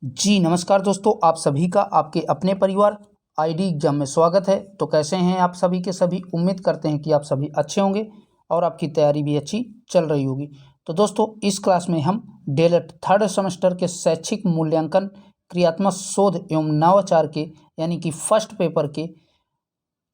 जी नमस्कार दोस्तों, आप सभी का आपके अपने परिवार आईडी एग्जाम में स्वागत है। तो कैसे हैं आप सभी के सभी। उम्मीद करते हैं कि आप सभी अच्छे होंगे और आपकी तैयारी भी अच्छी चल रही होगी। तो दोस्तों, इस क्लास में हम डीएलएड थर्ड सेमेस्टर के शैक्षिक मूल्यांकन क्रियात्मक शोध एवं नवाचार के यानी कि फर्स्ट पेपर के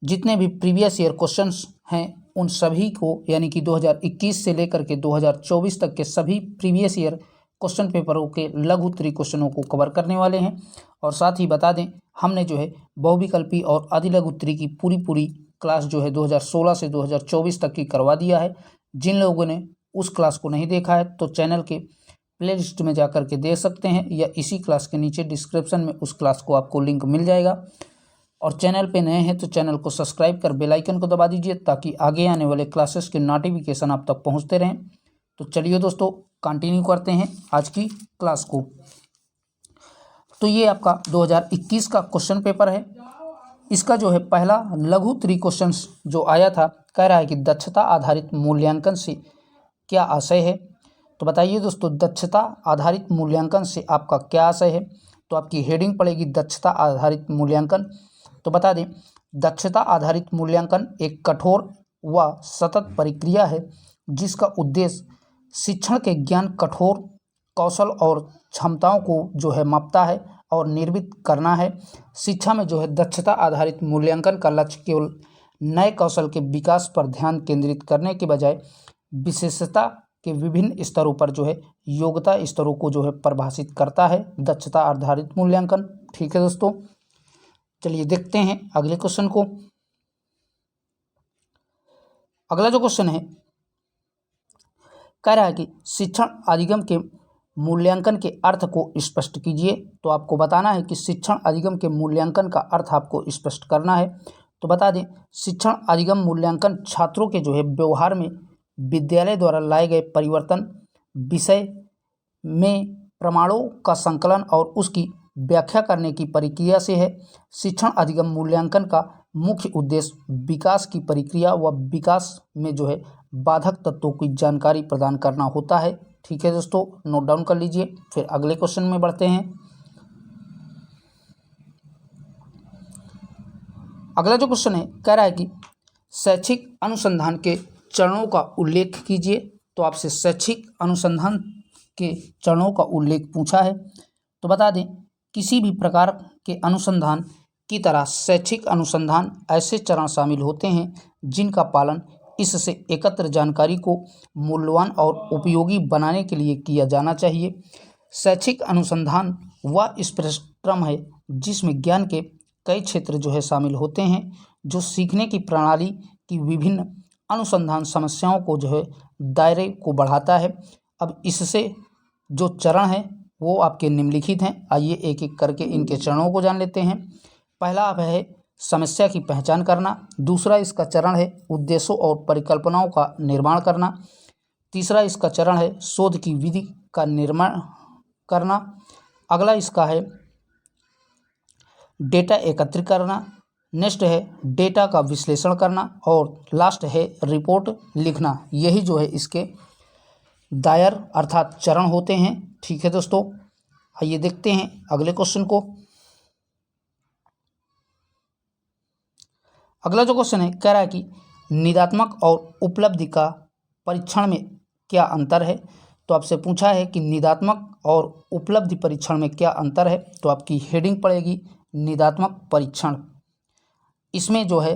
जितने भी प्रीवियस ईयर क्वेश्चंस हैं उन सभी को यानी कि 2021 से लेकर के 2024 तक के सभी प्रीवियस ईयर क्वेश्चन पेपरों के लघु उत्तरीय क्वेश्चनों को कवर करने वाले हैं। और साथ ही बता दें, हमने जो है बहुविकल्पी और अधिलघु उत्तरीय की पूरी क्लास जो है 2016 से 2024 तक की करवा दिया है। जिन लोगों ने उस क्लास को नहीं देखा है तो चैनल के प्लेलिस्ट में जाकर के देख सकते हैं, या इसी क्लास के नीचे डिस्क्रिप्शन में उस क्लास को आपको लिंक मिल जाएगा। और चैनल पे नए हैं तो चैनल को सब्सक्राइब कर बेल आइकन को दबा दीजिए ताकि आगे आने वाले क्लासेस के नोटिफिकेशन आप तक पहुंचते रहें। तो चलिए दोस्तों, कंटिन्यू करते हैं आज की क्लास को। तो ये आपका 2021 का क्वेश्चन पेपर है। इसका जो है पहला लघु उत्तरीय क्वेश्चन जो आया था, कह रहा है कि दक्षता आधारित मूल्यांकन से क्या आशय है। तो बताइए दोस्तों, दक्षता आधारित मूल्यांकन से आपका क्या आशय है। तो आपकी हेडिंग पड़ेगी दक्षता आधारित मूल्यांकन। तो बता दें, दक्षता आधारित मूल्यांकन एक कठोर व सतत प्रक्रिया है जिसका उद्देश्य शिक्षण के ज्ञान, कठोर कौशल और क्षमताओं को जो है मापता है और निर्मित करना है। शिक्षा में जो है दक्षता आधारित मूल्यांकन का लक्ष्य केवल नए कौशल के विकास पर ध्यान केंद्रित करने के बजाय विशेषता के विभिन्न स्तरों पर जो है योग्यता स्तरों को जो है परिभाषित करता है दक्षता आधारित मूल्यांकन। ठीक है दोस्तों, चलिए देखते हैं अगले क्वेश्चन को। अगला जो क्वेश्चन है, कह रहा है कि शिक्षण अधिगम के मूल्यांकन के अर्थ को स्पष्ट कीजिए। तो आपको बताना है कि शिक्षण अधिगम के मूल्यांकन का अर्थ आपको स्पष्ट करना है। तो बता दें, शिक्षण अधिगम मूल्यांकन छात्रों के जो है व्यवहार में विद्यालय द्वारा लाए गए परिवर्तन, विषय में प्रमाणों का संकलन और उसकी व्याख्या करने की प्रक्रिया से है। शिक्षण अधिगम मूल्यांकन का मुख्य उद्देश्य विकास की प्रक्रिया व विकास में जो है बाधक तत्वों की जानकारी प्रदान करना होता है। ठीक है दोस्तों, नोट डाउन कर लीजिए। फिर अगले क्वेश्चन में बढ़ते हैं। अगला जो क्वेश्चन है, कह रहा है कि शैक्षिक अनुसंधान के चरणों का उल्लेख कीजिए। तो आपसे शैक्षिक अनुसंधान के चरणों का उल्लेख पूछा है। तो बता दें, किसी भी प्रकार के अनुसंधान की तरह शैक्षिक अनुसंधान ऐसे चरण शामिल होते हैं जिनका पालन इससे एकत्र जानकारी को मूल्यवान और उपयोगी बनाने के लिए किया जाना चाहिए। शैक्षिक अनुसंधान वह स्पेक्ट्रम है जिसमें ज्ञान के कई क्षेत्र जो है शामिल होते हैं, जो सीखने की प्रणाली की विभिन्न अनुसंधान समस्याओं को जो है दायरे को बढ़ाता है। अब इससे जो चरण है वो आपके निम्नलिखित हैं। आइए एक एक करके इनके चरणों को जान लेते हैं। पहला आप है समस्या की पहचान करना। दूसरा इसका चरण है उद्देश्यों और परिकल्पनाओं का निर्माण करना। तीसरा इसका चरण है शोध की विधि का निर्माण करना। अगला इसका है डेटा एकत्रित करना। नेक्स्ट है डेटा का विश्लेषण करना और लास्ट है रिपोर्ट लिखना। यही जो है इसके दायर अर्थात चरण होते हैं। ठीक है दोस्तों, आइए देखते हैं अगले क्वेश्चन को। अगला जो क्वेश्चन है, कह रहा है कि निदात्मक और उपलब्धि का परीक्षण में क्या अंतर है। तो आपसे पूछा है कि निदात्मक और उपलब्धि परीक्षण में क्या अंतर है। तो आपकी हेडिंग पड़ेगी निदात्मक परीक्षण। इसमें जो है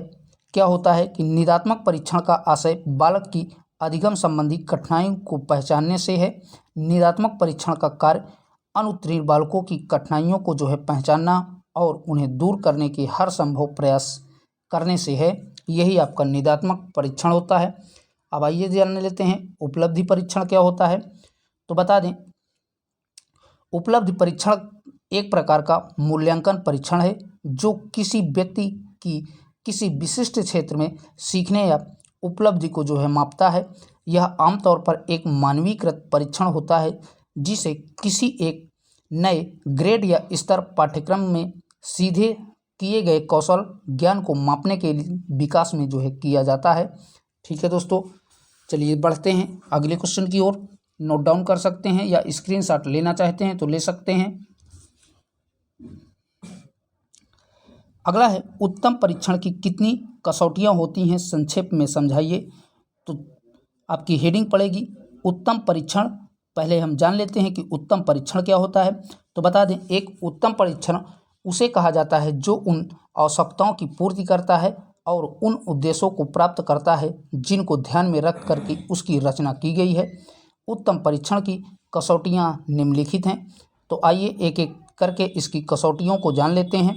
क्या होता है कि निदात्मक परीक्षण का आशय बालक की अधिगम संबंधी कठिनाइयों को पहचानने से है। निदात्मक परीक्षण का कार्य अनुत्तीर्ण बालकों की कठिनाइयों को जो है पहचानना और उन्हें दूर करने की हर संभव प्रयास करने से है। यही आपका निदात्मक परीक्षण होता है। अब आइए जान लेते हैं उपलब्धि परीक्षण क्या होता है। तो बता दें, उपलब्धि परीक्षण एक प्रकार का मूल्यांकन परीक्षण है जो किसी व्यक्ति की किसी विशिष्ट क्षेत्र में सीखने या उपलब्धि को जो है मापता है। यह आमतौर पर एक मानवीकृत परीक्षण होता है जिसे किसी एक नए ग्रेड या स्तर पाठ्यक्रम में सीधे किए गए कौशल ज्ञान को मापने के विकास में जो है किया जाता है। ठीक है दोस्तों, चलिए बढ़ते हैं अगले क्वेश्चन की ओर। नोट डाउन कर सकते हैं या स्क्रीनशॉट लेना चाहते हैं तो ले सकते हैं। अगला है उत्तम परीक्षण की कितनी कसौटियाँ होती हैं, संक्षेप में समझाइए। तो आपकी हेडिंग पड़ेगी उत्तम परीक्षण। पहले हम जान लेते हैं कि उत्तम परीक्षण क्या होता है। तो बता दें, एक उत्तम परीक्षण उसे कहा जाता है जो उन आवश्यकताओं की पूर्ति करता है और उन उद्देश्यों को प्राप्त करता है जिनको ध्यान में रख करके उसकी रचना की गई है। उत्तम परीक्षण की कसौटियाँ निम्नलिखित हैं। तो आइए एक एक करके इसकी कसौटियों को जान लेते हैं।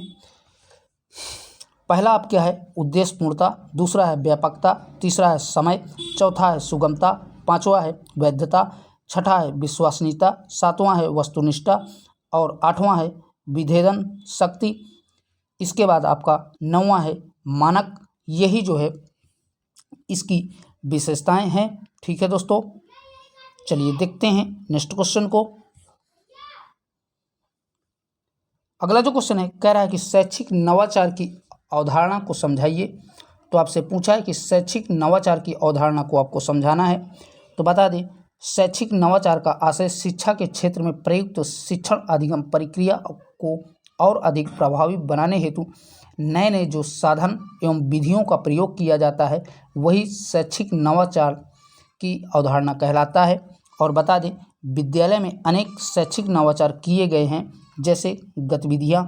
पहला आप क्या है, उद्देश्य पूर्णता। दूसरा है व्यापकता। तीसरा है समय। चौथा है सुगमता। पांचवा है वैधता। छठा है विश्वसनीयता। सातवां है वस्तुनिष्ठता और आठवां है विभेदन शक्ति। इसके बाद आपका नौवां है मानक। यही जो है इसकी विशेषताएं हैं। ठीक है दोस्तों, चलिए देखते हैं नेक्स्ट क्वेश्चन को। अगला जो क्वेश्चन है कह रहा है कि शैक्षिक नवाचार की अवधारणा को समझाइए। तो आपसे पूछा है कि शैक्षिक नवाचार की अवधारणा को आपको समझाना है। तो बता दें, शैक्षिक नवाचार का आशय शिक्षा के क्षेत्र में प्रयुक्त शिक्षण अधिगम प्रक्रिया को और अधिक प्रभावी बनाने हेतु नए नए जो साधन एवं विधियों का प्रयोग किया जाता है वही शैक्षिक नवाचार की अवधारणा कहलाता है। और बता दें, विद्यालय में अनेक शैक्षिक नवाचार किए गए हैं, जैसे गतिविधियाँ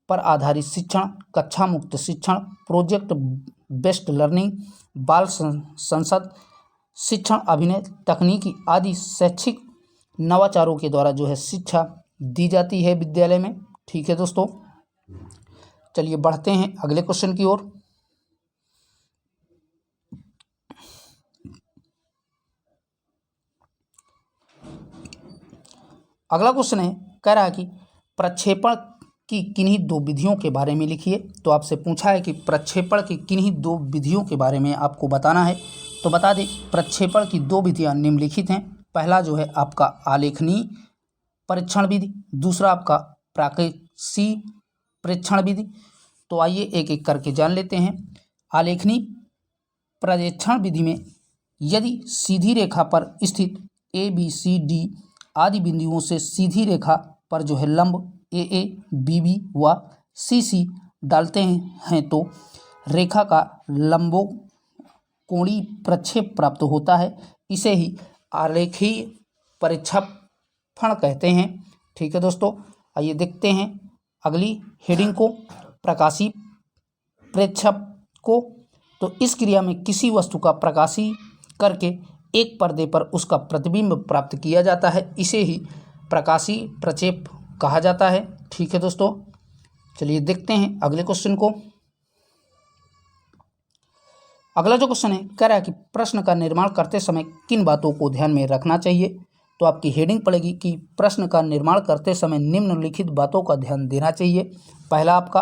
पर आधारित शिक्षण, कक्षा मुक्त शिक्षण, प्रोजेक्ट बेस्ड लर्निंग, बाल संसद शिक्षण, अभिनय तकनीकी आदि शैक्षिक नवाचारों के द्वारा जो है शिक्षा दी जाती है विद्यालय में। ठीक है दोस्तों, चलिए बढ़ते हैं अगले क्वेश्चन की ओर। अगला क्वेश्चन है कह रहा है कि प्रक्षेपण की किन्हीं दो विधियों के बारे में लिखिए। तो आपसे पूछा है कि प्रक्षेपण की किन्हीं दो विधियों के बारे में आपको बताना है। तो बता दें, प्रक्षेपण की दो विधियां निम्नलिखित हैं। पहला जो है आपका आलेखनीय परीक्षण विधि, दूसरा आपका प्राकेशीय परीक्षण विधि। तो आइए एक एक करके जान लेते हैं। आलेखनीय परीक्षण विधि में यदि सीधी रेखा पर स्थित ABCD आदि बिंदुओं से सीधी रेखा पर जो है लंब AA, BB व CC डालते हैं तो रेखा का लंबकोणीय प्रक्षेप प्राप्त होता है। इसे ही आलेखीय प्रक्षेपण कहते हैं। ठीक है दोस्तों, आइए देखते हैं अगली हेडिंग को, प्रकाशीय प्रक्षेप को। तो इस क्रिया में किसी वस्तु का प्रकाशीय करके एक पर्दे पर उसका प्रतिबिंब प्राप्त किया जाता है। इसे ही प्रकाशीय प्रक्षेप कहा जाता है। ठीक है दोस्तों, चलिए देखते हैं अगले क्वेश्चन को। अगला जो क्वेश्चन है कह रहा है कि प्रश्न का निर्माण करते समय किन बातों को ध्यान में रखना चाहिए। तो आपकी हेडिंग पड़ेगी कि प्रश्न का निर्माण करते समय निम्नलिखित बातों का ध्यान देना चाहिए। पहला आपका,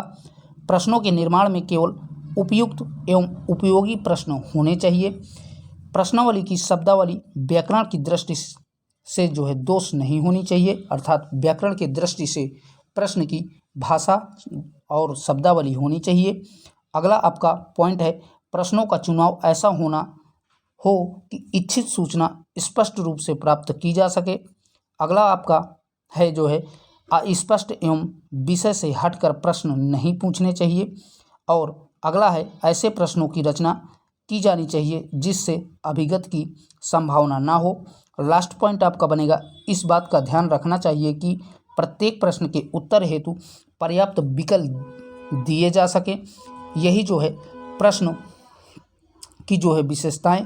प्रश्नों के निर्माण में केवल उपयुक्त एवं उपयोगी प्रश्न होने चाहिए। प्रश्नावली की शब्दावली व्याकरण की दृष्टि से जो है दोष नहीं होनी चाहिए, अर्थात व्याकरण की दृष्टि से प्रश्न की भाषा और शब्दावली होनी चाहिए। अगला आपका पॉइंट है, प्रश्नों का चुनाव ऐसा होना हो कि इच्छित सूचना स्पष्ट रूप से प्राप्त की जा सके। अगला आपका है जो है अस्पष्ट एवं विषय से हटकर प्रश्न नहीं पूछने चाहिए। और अगला है, ऐसे प्रश्नों की रचना की जानी चाहिए जिससे अभिगत की संभावना ना हो। लास्ट पॉइंट आपका बनेगा, इस बात का ध्यान रखना चाहिए कि प्रत्येक प्रश्न के उत्तर हेतु पर्याप्त विकल्प दिए जा सके। यही जो है प्रश्न की जो है विशेषताएं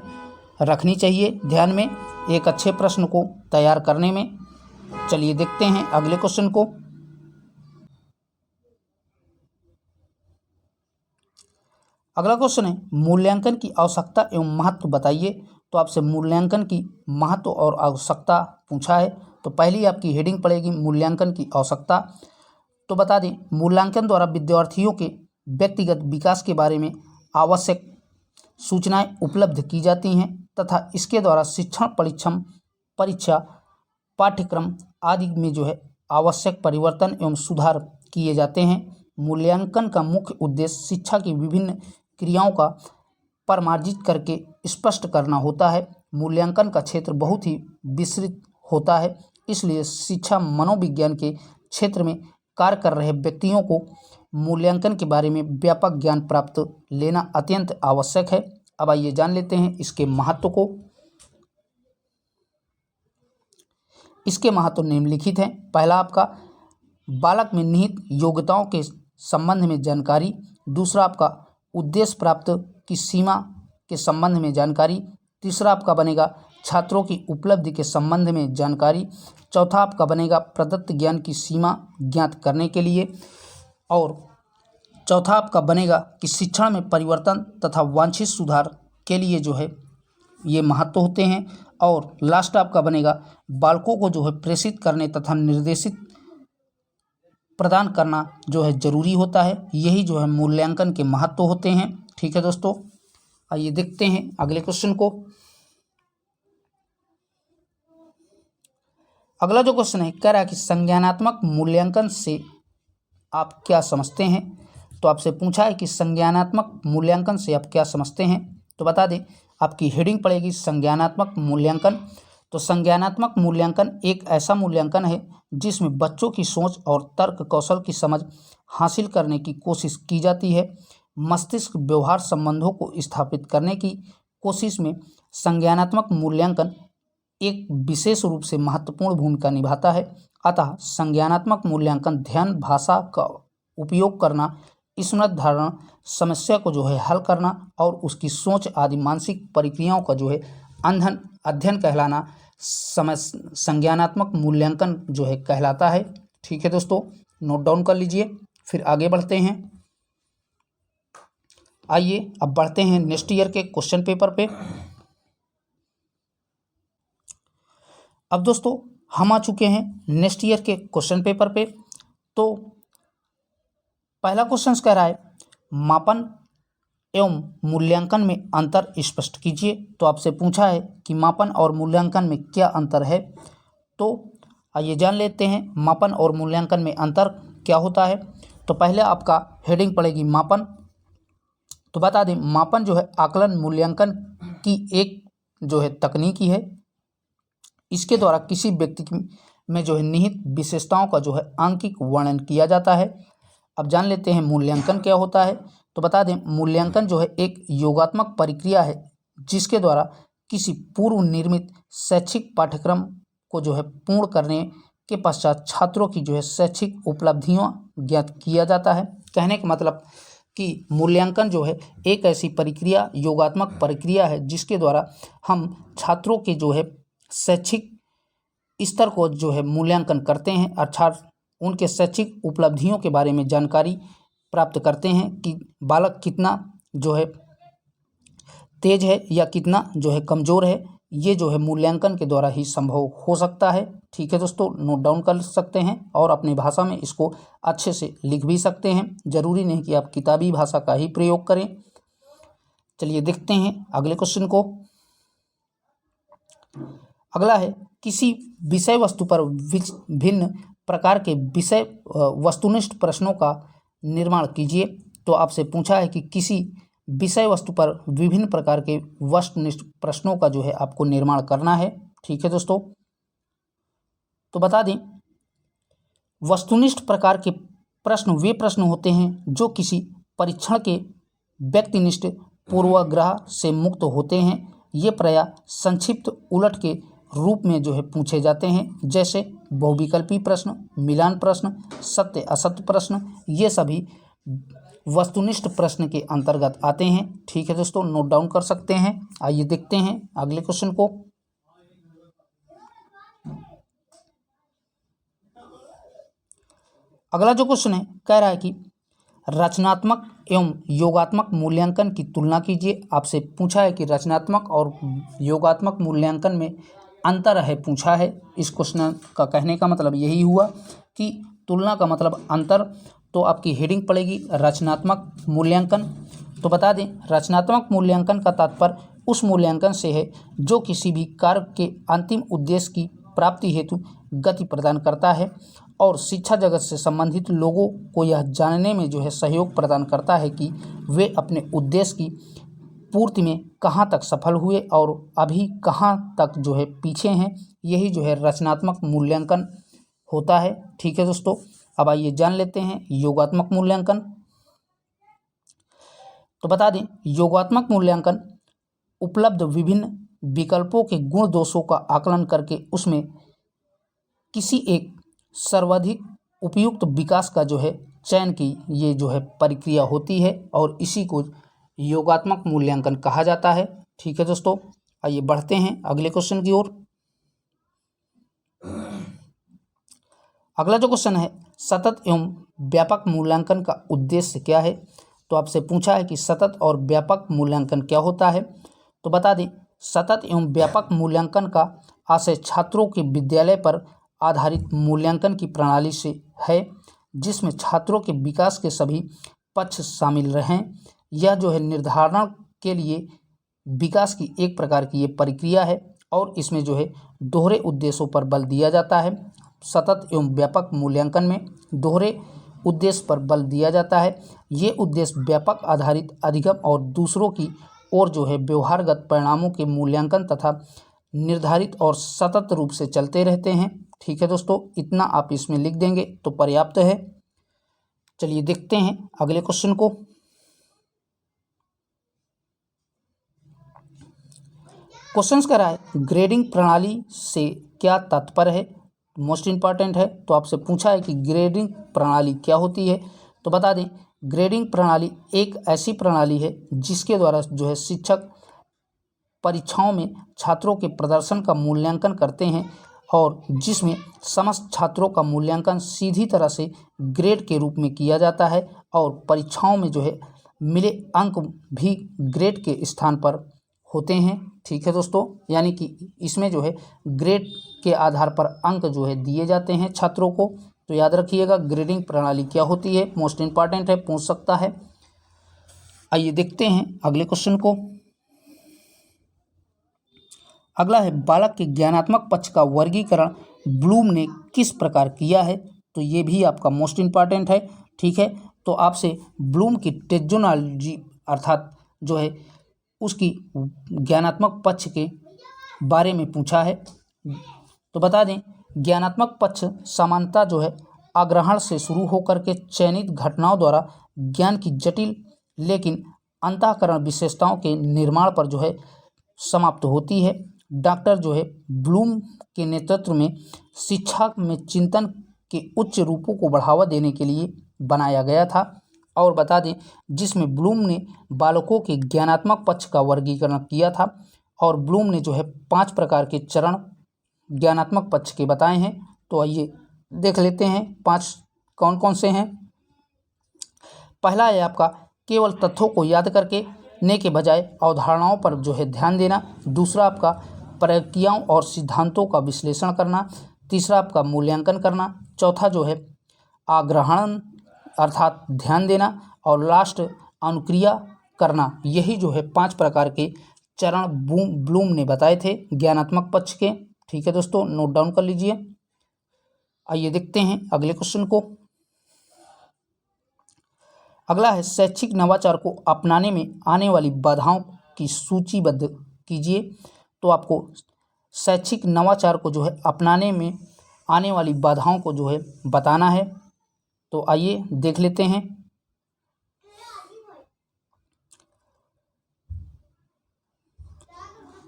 रखनी चाहिए ध्यान में एक अच्छे प्रश्न को तैयार करने में। चलिए देखते हैं अगले क्वेश्चन को। अगला क्वेश्चन है, मूल्यांकन की आवश्यकता एवं महत्व बताइए। तो आपसे मूल्यांकन की महत्व और आवश्यकता पूछा है। तो पहली आपकी हेडिंग पड़ेगी मूल्यांकन की आवश्यकता। तो बता दें, मूल्यांकन द्वारा विद्यार्थियों के व्यक्तिगत विकास के बारे में आवश्यक सूचनाएं उपलब्ध की जाती हैं तथा इसके द्वारा शिक्षण परीक्षण परीक्षा पाठ्यक्रम आदि में जो है आवश्यक परिवर्तन एवं सुधार किए जाते हैं। मूल्यांकन का मुख्य उद्देश्य शिक्षा की विभिन्न क्रियाओं का परिमार्जित करके स्पष्ट करना होता है। मूल्यांकन का क्षेत्र बहुत ही विस्तृत होता है, इसलिए शिक्षा मनोविज्ञान के क्षेत्र में कार्य कर रहे व्यक्तियों को मूल्यांकन के बारे में व्यापक ज्ञान प्राप्त लेना अत्यंत आवश्यक है। अब आइए जान लेते हैं इसके महत्व को। इसके महत्व निम्नलिखित हैं। पहला आपका बालक में निहित योग्यताओं के संबंध में जानकारी। दूसरा आपका उद्देश्य प्राप्त की सीमा के संबंध में जानकारी। तीसरा आपका बनेगा छात्रों की उपलब्धि के संबंध में जानकारी। चौथा आपका बनेगा प्रदत्त ज्ञान की सीमा ज्ञात करने के लिए। और चौथा आपका बनेगा कि शिक्षण में परिवर्तन तथा वांछित सुधार के लिए जो है ये महत्व होते हैं। और लास्ट आपका बनेगा बालकों को जो है प्रेषित करने तथा निर्देशित प्रदान करना जो है जरूरी होता है। यही जो है मूल्यांकन के महत्व होते हैं। ठीक है दोस्तों, आइए देखते हैं अगले क्वेश्चन को। अगला जो क्वेश्चन है कह रहा है कि संज्ञानात्मक मूल्यांकन से आप क्या समझते हैं। तो आपसे पूछा है कि संज्ञानात्मक मूल्यांकन से आप क्या समझते हैं। तो बता दें, आपकी हेडिंग पड़ेगी संज्ञानात्मक मूल्यांकन। तो संज्ञानात्मक मूल्यांकन एक ऐसा मूल्यांकन है जिसमें बच्चों की सोच और तर्क कौशल की समझ हासिल करने की कोशिश की जाती है। मस्तिष्क व्यवहार संबंधों को स्थापित करने की कोशिश में संज्ञानात्मक मूल्यांकन एक विशेष रूप से महत्वपूर्ण भूमिका निभाता है। अतः संज्ञानात्मक मूल्यांकन ध्यान, भाषा का उपयोग करना, स्मृति धारण, समस्या को जो है हल करना और उसकी सोच आदि मानसिक प्रक्रियाओं का जो है अध्ययन कहलाना संज्ञानात्मक मूल्यांकन जो है कहलाता है। ठीक है दोस्तों, नोट डाउन कर लीजिए, फिर आगे बढ़ते हैं। आइए अब बढ़ते हैं नेक्स्ट ईयर के क्वेश्चन पेपर पे। अब दोस्तों हम आ चुके हैं नेक्स्ट ईयर के क्वेश्चन पेपर पे। तो पहला क्वेश्चन कह रहा है मापन एवं मूल्यांकन में अंतर स्पष्ट कीजिए। तो आपसे पूछा है कि मापन और मूल्यांकन में क्या अंतर है। तो आइए जान लेते हैं मापन और मूल्यांकन में अंतर क्या होता है। तो पहले आपका हेडिंग पड़ेगी मापन। तो बता दें, मापन जो है आकलन मूल्यांकन की एक जो है तकनीकी है। इसके द्वारा किसी व्यक्ति में जो है निहित विशेषताओं का जो है आंकिक वर्णन किया जाता है। अब जान लेते हैं मूल्यांकन क्या होता है। तो बता दें, मूल्यांकन जो है एक योगात्मक प्रक्रिया है जिसके द्वारा किसी पूर्व निर्मित शैक्षिक पाठ्यक्रम को जो है पूर्ण करने के पश्चात छात्रों की जो है शैक्षिक उपलब्धियों ज्ञात किया जाता है। कहने का मतलब कि मूल्यांकन जो है एक ऐसी प्रक्रिया, योगात्मक प्रक्रिया है जिसके द्वारा हम छात्रों के जो है शैक्षिक स्तर को जो है मूल्यांकन करते हैं, अर्थात उनके शैक्षिक उपलब्धियों के बारे में जानकारी प्राप्त करते हैं कि बालक कितना जो है तेज है या कितना जो है कमज़ोर है। ये जो है मूल्यांकन के द्वारा ही संभव हो सकता है। ठीक है दोस्तों, नोट डाउन कर सकते हैं और अपनी भाषा में इसको अच्छे से लिख भी सकते हैं। ज़रूरी नहीं कि आप किताबी भाषा का ही प्रयोग करें। चलिए देखते हैं अगले क्वेश्चन को। अगला है किसी विषय वस्तु पर भिन्न प्रकार के विषय वस्तुनिष्ठ प्रश्नों का निर्माण कीजिए। तो आपसे पूछा है कि किसी विषय वस्तु पर विभिन्न प्रकार के वस्तुनिष्ठ प्रश्नों का जो है आपको निर्माण करना है। ठीक है दोस्तों, तो बता दें, वस्तुनिष्ठ प्रकार के प्रश्न वे प्रश्न होते हैं जो किसी परीक्षण के व्यक्तिनिष्ठ पूर्वाग्रह से मुक्त होते हैं। ये प्रायः संक्षिप्त उलट के रूप में जो है पूछे जाते हैं, जैसे बहुविकल्पी प्रश्न, मिलान प्रश्न, सत्य असत्य प्रश्न। ये सभी वस्तुनिष्ठ प्रश्न के अंतर्गत आते हैं। ठीक है दोस्तों, नोट डाउन कर सकते हैं। आइए देखते हैं अगले क्वेश्चन को। अगला जो क्वेश्चन है कह रहा है कि रचनात्मक एवं योगात्मक मूल्यांकन की तुलना कीजिए। आपसे पूछा है कि रचनात्मक और योगात्मक मूल्यांकन में अंतर है पूछा है। इस क्वेश्चन का कहने का मतलब यही हुआ कि तुलना का मतलब अंतर। तो आपकी हेडिंग पड़ेगी रचनात्मक मूल्यांकन। तो बता दें, रचनात्मक मूल्यांकन का तात्पर्य उस मूल्यांकन से है जो किसी भी कार्य के अंतिम उद्देश्य की प्राप्ति हेतु गति प्रदान करता है और शिक्षा जगत से संबंधित लोगों को यह जानने में जो है सहयोग प्रदान करता है कि वे अपने उद्देश्य की पूर्ति में कहाँ तक सफल हुए और अभी कहाँ तक जो है पीछे हैं। यही जो है रचनात्मक मूल्यांकन होता है। ठीक है दोस्तों, अब आइए जान लेते हैं योगात्मक मूल्यांकन। तो बता दें, योगात्मक मूल्यांकन उपलब्ध विभिन्न विकल्पों के गुण दोषों का आकलन करके उसमें किसी एक सर्वाधिक उपयुक्त विकास का जो है चयन की ये जो है प्रक्रिया होती है और इसी को योगात्मक मूल्यांकन कहा जाता है। ठीक है दोस्तों, आइए बढ़ते हैं अगले क्वेश्चन की ओर। अगला जो क्वेश्चन है, सतत एवं व्यापक मूल्यांकन का उद्देश्य क्या है। तो आपसे पूछा है कि सतत और व्यापक मूल्यांकन क्या होता है। तो बता दें, सतत एवं व्यापक मूल्यांकन का आशय छात्रों के विद्यालय पर आधारित मूल्यांकन की प्रणाली से है, जिसमें छात्रों के विकास के सभी पक्ष शामिल रहें। यह जो है निर्धारण के लिए विकास की एक प्रकार की ये प्रक्रिया है और इसमें जो है दोहरे उद्देश्यों पर बल दिया जाता है। सतत एवं व्यापक मूल्यांकन में दोहरे उद्देश्य पर बल दिया जाता है। ये उद्देश्य व्यापक आधारित अधिगम और दूसरों की ओर जो है व्यवहारगत परिणामों के मूल्यांकन तथा निर्धारित और सतत रूप से चलते रहते हैं। ठीक है दोस्तों, इतना आप इसमें लिख देंगे तो पर्याप्त है। चलिए देखते हैं अगले क्वेश्चन को। क्वेश्चन कह रहा है, ग्रेडिंग प्रणाली से क्या तात्पर्य है। मोस्ट इंपॉर्टेंट है। तो आपसे पूछा है कि ग्रेडिंग प्रणाली क्या होती है। तो बता दें, ग्रेडिंग प्रणाली एक ऐसी प्रणाली है जिसके द्वारा जो है शिक्षक परीक्षाओं में छात्रों के प्रदर्शन का मूल्यांकन करते हैं और जिसमें समस्त छात्रों का मूल्यांकन सीधी तरह से ग्रेड के रूप में किया जाता है और परीक्षाओं में जो है मिले अंक भी ग्रेड के स्थान पर होते हैं। ठीक है दोस्तों, यानी कि इसमें जो है ग्रेड के आधार पर अंक जो है दिए जाते हैं छात्रों को। तो याद रखिएगा ग्रेडिंग प्रणाली क्या होती है, मोस्ट इंपॉर्टेंट है, पूछ सकता है। आइए देखते हैं अगले क्वेश्चन को। अगला है, बालक के ज्ञानात्मक पक्ष का वर्गीकरण ब्लूम ने किस प्रकार किया है। तो ये भी आपका मोस्ट इंपॉर्टेंट है। ठीक है, तो आपसे ब्लूम की टेक्नोलॉजी अर्थात जो है उसकी ज्ञानात्मक पक्ष के बारे में पूछा है। तो बता दें, ज्ञानात्मक पक्ष सामान्यतः जो है आग्रहण से शुरू होकर के चयनित घटनाओं द्वारा ज्ञान की जटिल लेकिन अंतःकरण विशेषताओं के निर्माण पर जो है समाप्त होती है। डॉक्टर जो है ब्लूम के नेतृत्व में शिक्षा में चिंतन के उच्च रूपों को बढ़ावा देने के लिए बनाया गया था और बता दें जिसमें ब्लूम ने बालकों के ज्ञानात्मक पक्ष का वर्गीकरण किया था और ब्लूम ने जो है 5 प्रकार के चरण ज्ञानात्मक पक्ष के बताए हैं। तो आइए देख लेते हैं 5 कौन कौन से हैं। पहला है आपका केवल तथ्यों को याद करके ने के बजाय अवधारणाओं पर जो है ध्यान देना। दूसरा आपका प्रक्रियाओं और सिद्धांतों का विश्लेषण करना। तीसरा आपका मूल्यांकन करना। चौथा जो है आग्रहण अर्थात ध्यान देना और लास्ट अनुक्रिया करना। यही जो है 5 प्रकार के चरण ब्लूम ने बताए थे ज्ञानात्मक पक्ष के। ठीक है दोस्तों, नोट डाउन कर लीजिए। आइए देखते हैं अगले क्वेश्चन को। अगला है, शैक्षिक नवाचार को अपनाने में आने वाली बाधाओं की सूचीबद्ध कीजिए। तो आपको शैक्षिक नवाचार को जो है अपनाने में आने वाली बाधाओं को जो है बताना है। तो आइए देख लेते हैं।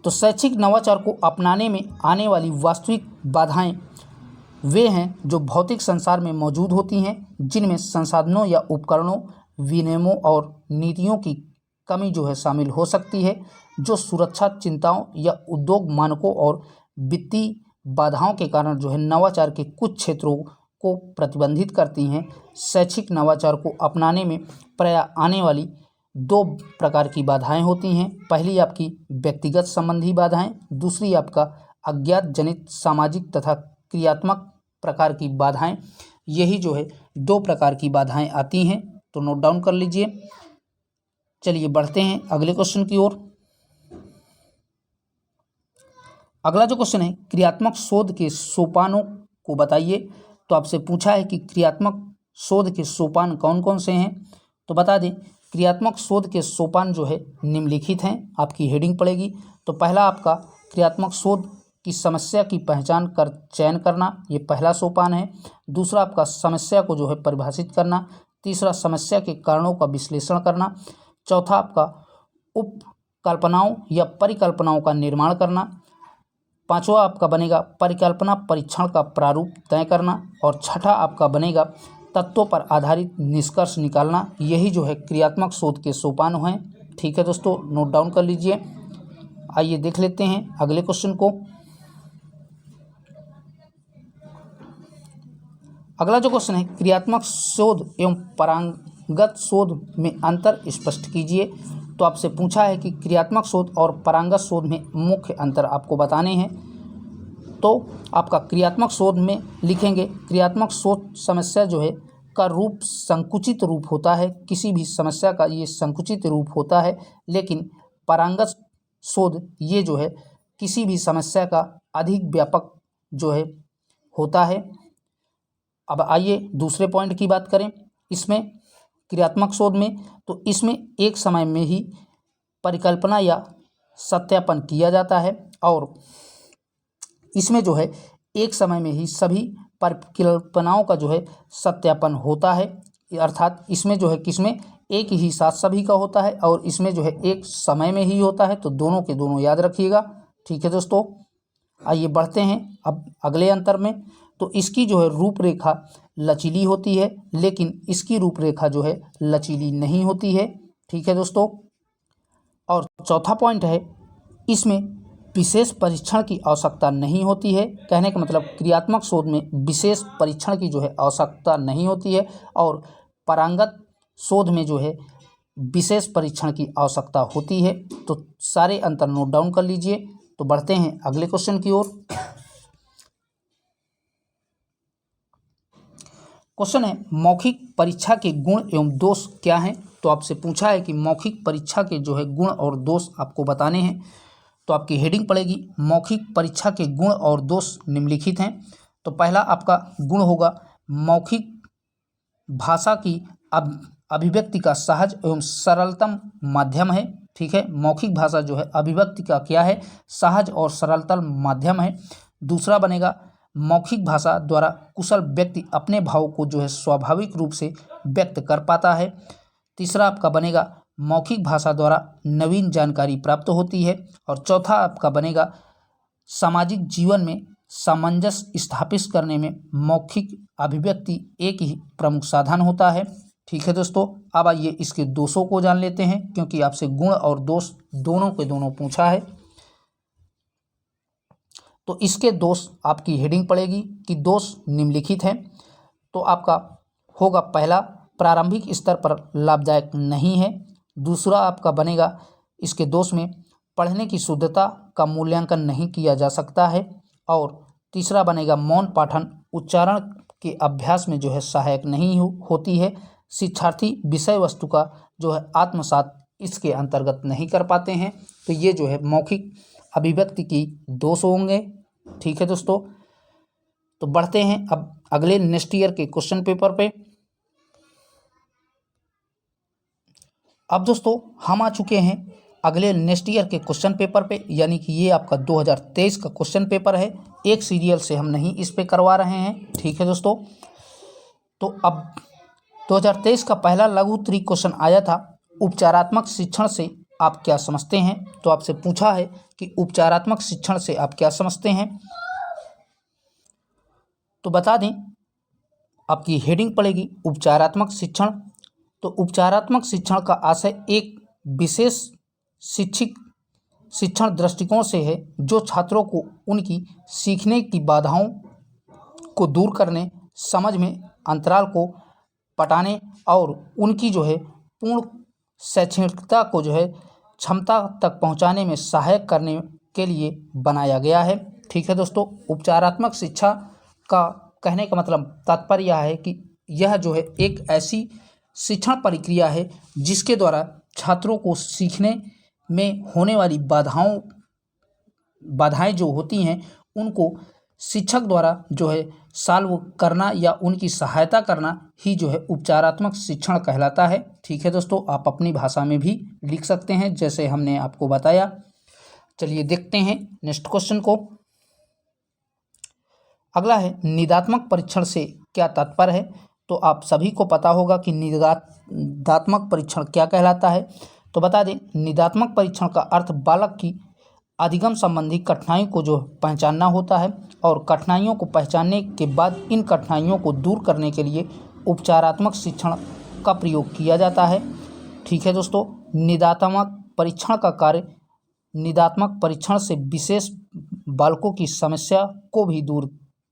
तो शैक्षिक नवाचार को अपनाने में आने वाली वास्तविक बाधाएं वे हैं जो भौतिक संसार में मौजूद होती हैं, जिनमें संसाधनों या उपकरणों, विनियमों और नीतियों की कमी जो है शामिल हो सकती है, जो सुरक्षा चिंताओं या उद्योग मानकों और वित्तीय बाधाओं के कारण जो है नवाचार के कुछ क्षेत्रों को प्रतिबंधित करती हैं। शैक्षिक नवाचार को अपनाने में प्रायः आने वाली 2 प्रकार की बाधाएं होती हैं। पहली आपकी व्यक्तिगत संबंधी बाधाएं, दूसरी आपका अज्ञात जनित सामाजिक तथा क्रियात्मक प्रकार की बाधाएं। यही जो है 2 प्रकार की बाधाएं आती हैं। तो नोट डाउन कर लीजिए। चलिए बढ़ते हैं अगले क्वेश्चन की ओर। अगला जो क्वेश्चन है, क्रियात्मक शोध के सोपानों को बताइए। तो आपसे पूछा है कि क्रियात्मक शोध के सोपान कौन कौन से हैं। तो बता दें, क्रियात्मक शोध के सोपान जो है निम्नलिखित हैं। आपकी हेडिंग पड़ेगी। तो पहला आपका क्रियात्मक शोध कि समस्या की पहचान कर चयन करना, ये पहला सोपान है। दूसरा आपका समस्या को जो है परिभाषित करना। तीसरा समस्या के कारणों का विश्लेषण करना। चौथा आपका उपकल्पनाओं या परिकल्पनाओं का निर्माण करना। पांचवा आपका बनेगा परिकल्पना परीक्षण का प्रारूप तय करना। और छठा आपका बनेगा तत्वों पर आधारित निष्कर्ष निकालना। यही जो है क्रियात्मक शोध के सोपान हैं। ठीक है दोस्तों, नोट डाउन कर लीजिए। आइए देख लेते हैं अगले क्वेश्चन को। अगला जो क्वेश्चन है, क्रियात्मक शोध एवं पारंगत शोध में अंतर स्पष्ट कीजिए। तो आपसे पूछा है कि क्रियात्मक शोध और पारंगत शोध में मुख्य अंतर आपको बताने हैं। तो आपका क्रियात्मक शोध में लिखेंगे, क्रियात्मक शोध समस्या जो है का रूप संकुचित रूप होता है, किसी भी समस्या का ये संकुचित रूप होता है। लेकिन पारंगत शोध ये जो है किसी भी समस्या का अधिक व्यापक जो है होता है। अब आइए दूसरे पॉइंट की बात करें। इसमें क्रियात्मक शोध में तो इसमें एक समय में ही परिकल्पना या सत्यापन किया जाता है, और इसमें जो है एक समय में ही सभी परिकल्पनाओं का जो है सत्यापन होता है। अर्थात इसमें जो है किसमें एक ही साथ सभी का होता है, और इसमें जो है एक समय में ही होता है। तो दोनों के दोनों याद रखिएगा। ठीक है दोस्तों, आइए बढ़ते हैं अब अगले अंतर में। तो इसकी जो है रूपरेखा लचीली होती है, लेकिन इसकी रूपरेखा जो है लचीली नहीं होती है। ठीक है दोस्तों, और चौथा पॉइंट है, इसमें विशेष परीक्षण की आवश्यकता नहीं होती है। कहने का मतलब क्रियात्मक शोध में विशेष परीक्षण की जो है आवश्यकता नहीं होती है, और पारंगत शोध में जो है विशेष परीक्षण की आवश्यकता होती है। तो सारे अंतर नोट डाउन कर लीजिए। तो बढ़ते हैं अगले क्वेश्चन की ओर। क्वेश्चन है, मौखिक परीक्षा के गुण एवं दोष क्या हैं। तो आपसे पूछा है कि मौखिक परीक्षा के जो है गुण और दोष आपको बताने हैं। तो आपकी हेडिंग पड़ेगी मौखिक परीक्षा के गुण और दोष निम्नलिखित हैं। तो पहला आपका गुण होगा मौखिक भाषा की अभिव्यक्ति का सहज एवं सरलतम माध्यम है। ठीक है, मौखिक भाषा जो है अभिव्यक्ति का क्या है, सहज और सरलतम माध्यम है। दूसरा बनेगा मौखिक भाषा द्वारा कुशल व्यक्ति अपने भाव को जो है स्वाभाविक रूप से व्यक्त कर पाता है। तीसरा आपका बनेगा मौखिक भाषा द्वारा नवीन जानकारी प्राप्त होती है। और चौथा आपका बनेगा सामाजिक जीवन में सामंजस्य स्थापित करने में मौखिक अभिव्यक्ति एक ही प्रमुख साधन होता है। ठीक है दोस्तों, अब आइए इसके दोषों को जान लेते हैं, क्योंकि आपसे गुण और दोष दोनों के दोनों पूछा है। तो इसके दोष आपकी हेडिंग पड़ेगी कि दोष निम्नलिखित हैं। तो आपका होगा पहला, प्रारंभिक स्तर पर लाभदायक नहीं है। दूसरा आपका बनेगा इसके दोष में पढ़ने की शुद्धता का मूल्यांकन नहीं किया जा सकता है। और तीसरा बनेगा मौन पाठन उच्चारण के अभ्यास में जो है सहायक नहीं होती है। शिक्षार्थी विषय वस्तु का जो है आत्मसात इसके अंतर्गत नहीं कर पाते हैं। तो ये जो है मौखिक अभिव्यक्ति की दोष होंगे। ठीक है दोस्तों, तो बढ़ते हैं अब अगले नेक्स्ट ईयर के क्वेश्चन पेपर पे। अब दोस्तों हम आ चुके हैं अगले नेक्स्ट ईयर के क्वेश्चन पेपर पे, यानी कि ये आपका 2023 का क्वेश्चन पेपर है। एक सीरियल से हम नहीं इस पे करवा रहे हैं। ठीक है दोस्तों, तो अब 2023 का पहला लघु उत्तरीय क्वेश्चन आया था, उपचारात्मक शिक्षण से आप क्या समझते हैं। तो आपसे पूछा है कि उपचारात्मक शिक्षण से आप क्या समझते हैं। तो बता दें, आपकी हेडिंग पड़ेगी उपचारात्मक शिक्षण। तो उपचारात्मक शिक्षण का आशय एक विशेष शिक्षण दृष्टिकोण से है, जो छात्रों को उनकी सीखने की बाधाओं को दूर करने, समझ में अंतराल को पटाने और उनकी जो है पूर्ण शैक्षणिकता को जो है क्षमता तक पहुंचाने में सहायक करने के लिए बनाया गया है। ठीक है दोस्तों, उपचारात्मक शिक्षा का कहने का मतलब तात्पर्य यह है कि यह जो है एक ऐसी शिक्षण प्रक्रिया है जिसके द्वारा छात्रों को सीखने में होने वाली बाधाएं जो होती हैं उनको शिक्षक द्वारा जो है सॉल्व करना या उनकी सहायता करना ही जो है उपचारात्मक शिक्षण कहलाता है। ठीक है दोस्तों, आप अपनी भाषा में भी लिख सकते हैं जैसे हमने आपको बताया। चलिए देखते हैं नेक्स्ट क्वेश्चन को। अगला है निदात्मक परीक्षण से क्या तात्पर्य है। तो आप सभी को पता होगा कि निदात्मक परीक्षण क्या कहलाता है। तो बता दें, निदात्मक परीक्षण का अर्थ बालक की अधिगम संबंधी कठिनाइयों को जो पहचानना होता है और कठिनाइयों को पहचानने के बाद इन कठिनाइयों को दूर करने के लिए उपचारात्मक शिक्षण का प्रयोग किया जाता है। ठीक है दोस्तों, निदात्मक परीक्षण का कार्य निदात्मक परीक्षण से विशेष बालकों की समस्या को भी दूर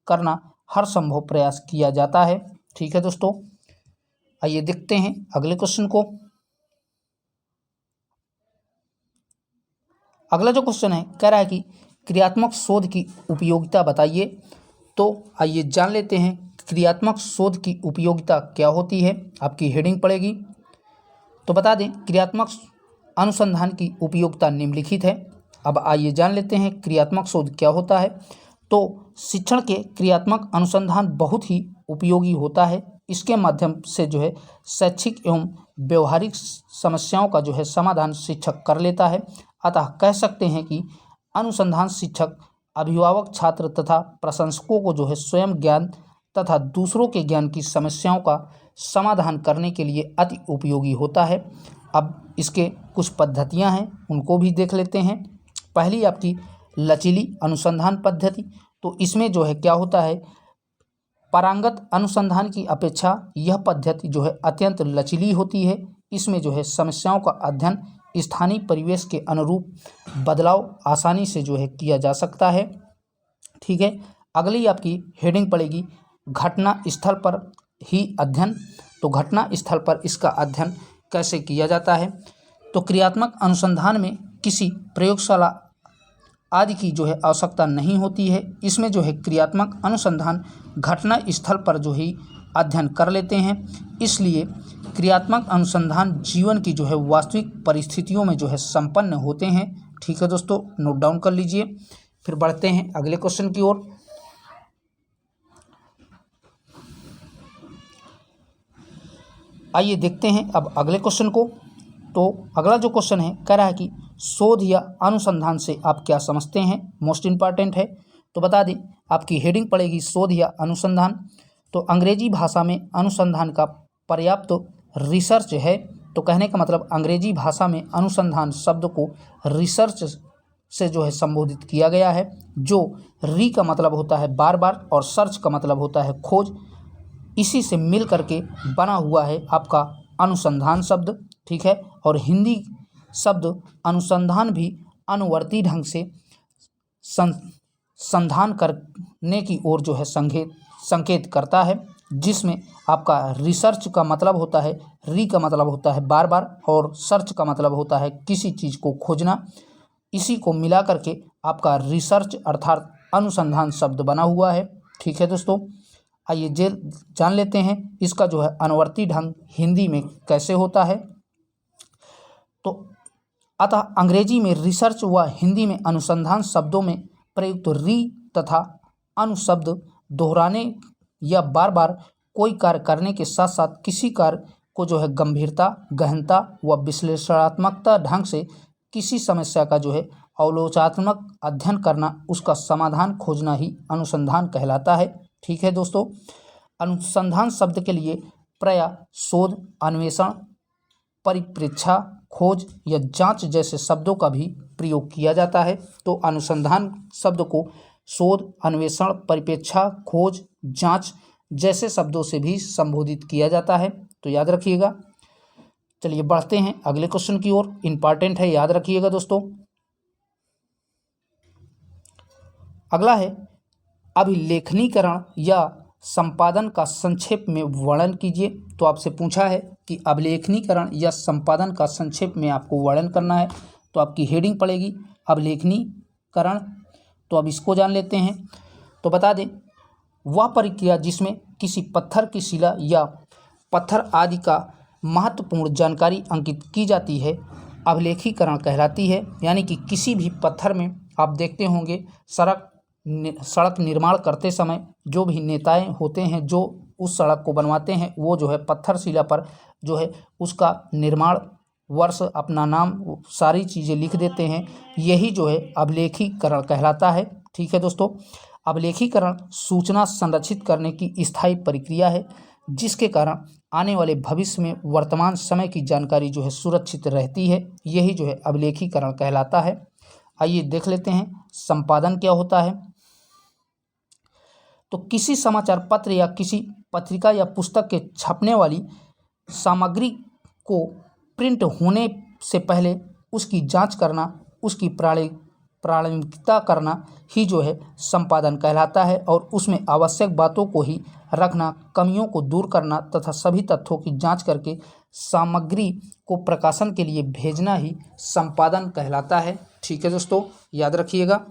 करना हर संभव प्रयास किया जाता है। ठीक है दोस्तों, आइए देखते हैं अगले क्वेश्चन को। अगला जो क्वेश्चन है कह रहा है कि क्रियात्मक शोध की उपयोगिता बताइए। तो आइए जान लेते हैं क्रियात्मक शोध की उपयोगिता क्या होती है। आपकी हेडिंग पड़ेगी। तो बता दें, क्रियात्मक अनुसंधान की उपयोगिता निम्नलिखित है। अब आइए जान लेते हैं क्रियात्मक शोध क्या होता है। तो शिक्षण के क्रियात्मक अनुसंधान बहुत ही उपयोगी होता है। इसके माध्यम से जो है शैक्षिक एवं व्यवहारिक समस्याओं का जो है समाधान शिक्षक कर लेता है। अतः कह सकते हैं कि अनुसंधान शिक्षक अभिभावक, छात्र तथा प्रशंसकों को जो है स्वयं ज्ञान तथा दूसरों के ज्ञान की समस्याओं का समाधान करने के लिए अति उपयोगी होता है। अब इसके कुछ पद्धतियां हैं, उनको भी देख लेते हैं। पहली आपकी लचीली अनुसंधान पद्धति। तो इसमें जो है क्या होता है, पारंगत अनुसंधान की अपेक्षा यह पद्धति जो है अत्यंत लचीली होती है। इसमें जो है समस्याओं का अध्ययन स्थानीय परिवेश के अनुरूप बदलाव आसानी से जो है किया जा सकता है। ठीक है, अगली आपकी हेडिंग पड़ेगी घटना स्थल पर ही अध्ययन। तो घटना स्थल पर इसका अध्ययन कैसे किया जाता है। तो क्रियात्मक अनुसंधान में किसी प्रयोगशाला आदि की जो है आवश्यकता नहीं होती है। इसमें जो है क्रियात्मक अनुसंधान घटना स्थल पर जो ही अध्ययन कर लेते हैं। इसलिए क्रियात्मक अनुसंधान जीवन की जो है वास्तविक परिस्थितियों में जो है संपन्न होते हैं। ठीक है दोस्तों, नोट डाउन कर लीजिए। फिर बढ़ते हैं अगले क्वेश्चन की ओर। आइए देखते हैं अब अगले क्वेश्चन को। तो अगला जो क्वेश्चन है कह रहा है कि शोध या अनुसंधान से आप क्या समझते हैं, मोस्ट इम्पॉर्टेंट है। तो बता दें, आपकी हेडिंग पड़ेगी शोध या अनुसंधान। तो अंग्रेजी भाषा में अनुसंधान का पर्याप्त रिसर्च है। तो कहने का मतलब अंग्रेजी भाषा में अनुसंधान शब्द को रिसर्च से जो है संबोधित किया गया है। जो री का मतलब होता है बार बार और सर्च का मतलब होता है खोज, इसी से मिल करके बना हुआ है आपका अनुसंधान शब्द। ठीक है, और हिंदी शब्द अनुसंधान भी अनुवर्ती ढंग से संधान करने की ओर जो है संकेत करता है, जिसमें आपका रिसर्च का मतलब होता है, री का मतलब होता है बार बार और सर्च का मतलब होता है किसी चीज़ को खोजना। इसी को मिला करके आपका रिसर्च अर्थात अनुसंधान शब्द बना हुआ है। ठीक है दोस्तों, आइए जान लेते हैं इसका जो है अनुवर्ती ढंग हिंदी में कैसे होता है। तो अतः अंग्रेजी में रिसर्च व हिंदी में अनुसंधान शब्दों में प्रयुक्त री तथा अनुशब्द दोहराने या बार बार कोई कार्य करने के साथ साथ किसी कार्य को जो है गंभीरता, गहनता व विश्लेषणात्मकता ढंग से किसी समस्या का जो है अवलोकनात्मक अध्ययन करना, उसका समाधान खोजना ही अनुसंधान कहलाता है। ठीक है दोस्तों, अनुसंधान शब्द के लिए प्रायः शोध, अन्वेषण, परिप्रेक्षा, खोज या जांच जैसे शब्दों का भी प्रयोग किया जाता है। तो अनुसंधान शब्द को शोध, अन्वेषण, परिप्रेक्षा, खोज, जांच जैसे शब्दों से भी संबोधित किया जाता है। तो याद रखिएगा। चलिए बढ़ते हैं अगले क्वेश्चन की ओर, इंपॉर्टेंट है, याद रखिएगा दोस्तों। अगला है अभिलेखनीकरण या संपादन का संक्षेप में वर्णन कीजिए। तो आपसे पूछा है कि अभिलेखनीकरण या संपादन का संक्षेप में आपको वर्णन करना है। तो आपकी हेडिंग पड़ेगी अभिलेखनीकरण। तो अब इसको जान लेते हैं। तो बता दें, वह प्रक्रिया जिसमें किसी पत्थर की शिला या पत्थर आदि का महत्वपूर्ण जानकारी अंकित की जाती है, अभिलेखीकरण कहलाती है। यानी कि किसी भी पत्थर में आप देखते होंगे सड़क निर्माण करते समय जो भी नेताएं होते हैं जो उस सड़क को बनवाते हैं, वो जो है पत्थर शिला पर जो है उसका निर्माण वर्ष, अपना नाम, सारी चीज़ें लिख देते हैं। यही जो है अभिलेखीकरण कहलाता है। ठीक है दोस्तों, अभिलेखीकरण सूचना संरक्षित करने की स्थायी प्रक्रिया है, जिसके कारण आने वाले भविष्य में वर्तमान समय की जानकारी जो है सुरक्षित रहती है। यही जो है अभिलेखीकरण कहलाता है। आइए देख लेते हैं संपादन क्या होता है। तो किसी समाचार पत्र या किसी पत्रिका या पुस्तक के छपने वाली सामग्री को प्रिंट होने से पहले उसकी जांच करना, उसकी प्रामाणिकता करना ही जो है संपादन कहलाता है, और उसमें आवश्यक बातों को ही रखना, कमियों को दूर करना तथा सभी तथ्यों की जांच करके सामग्री को प्रकाशन के लिए भेजना ही संपादन कहलाता है। ठीक है दोस्तों, याद रखिएगा।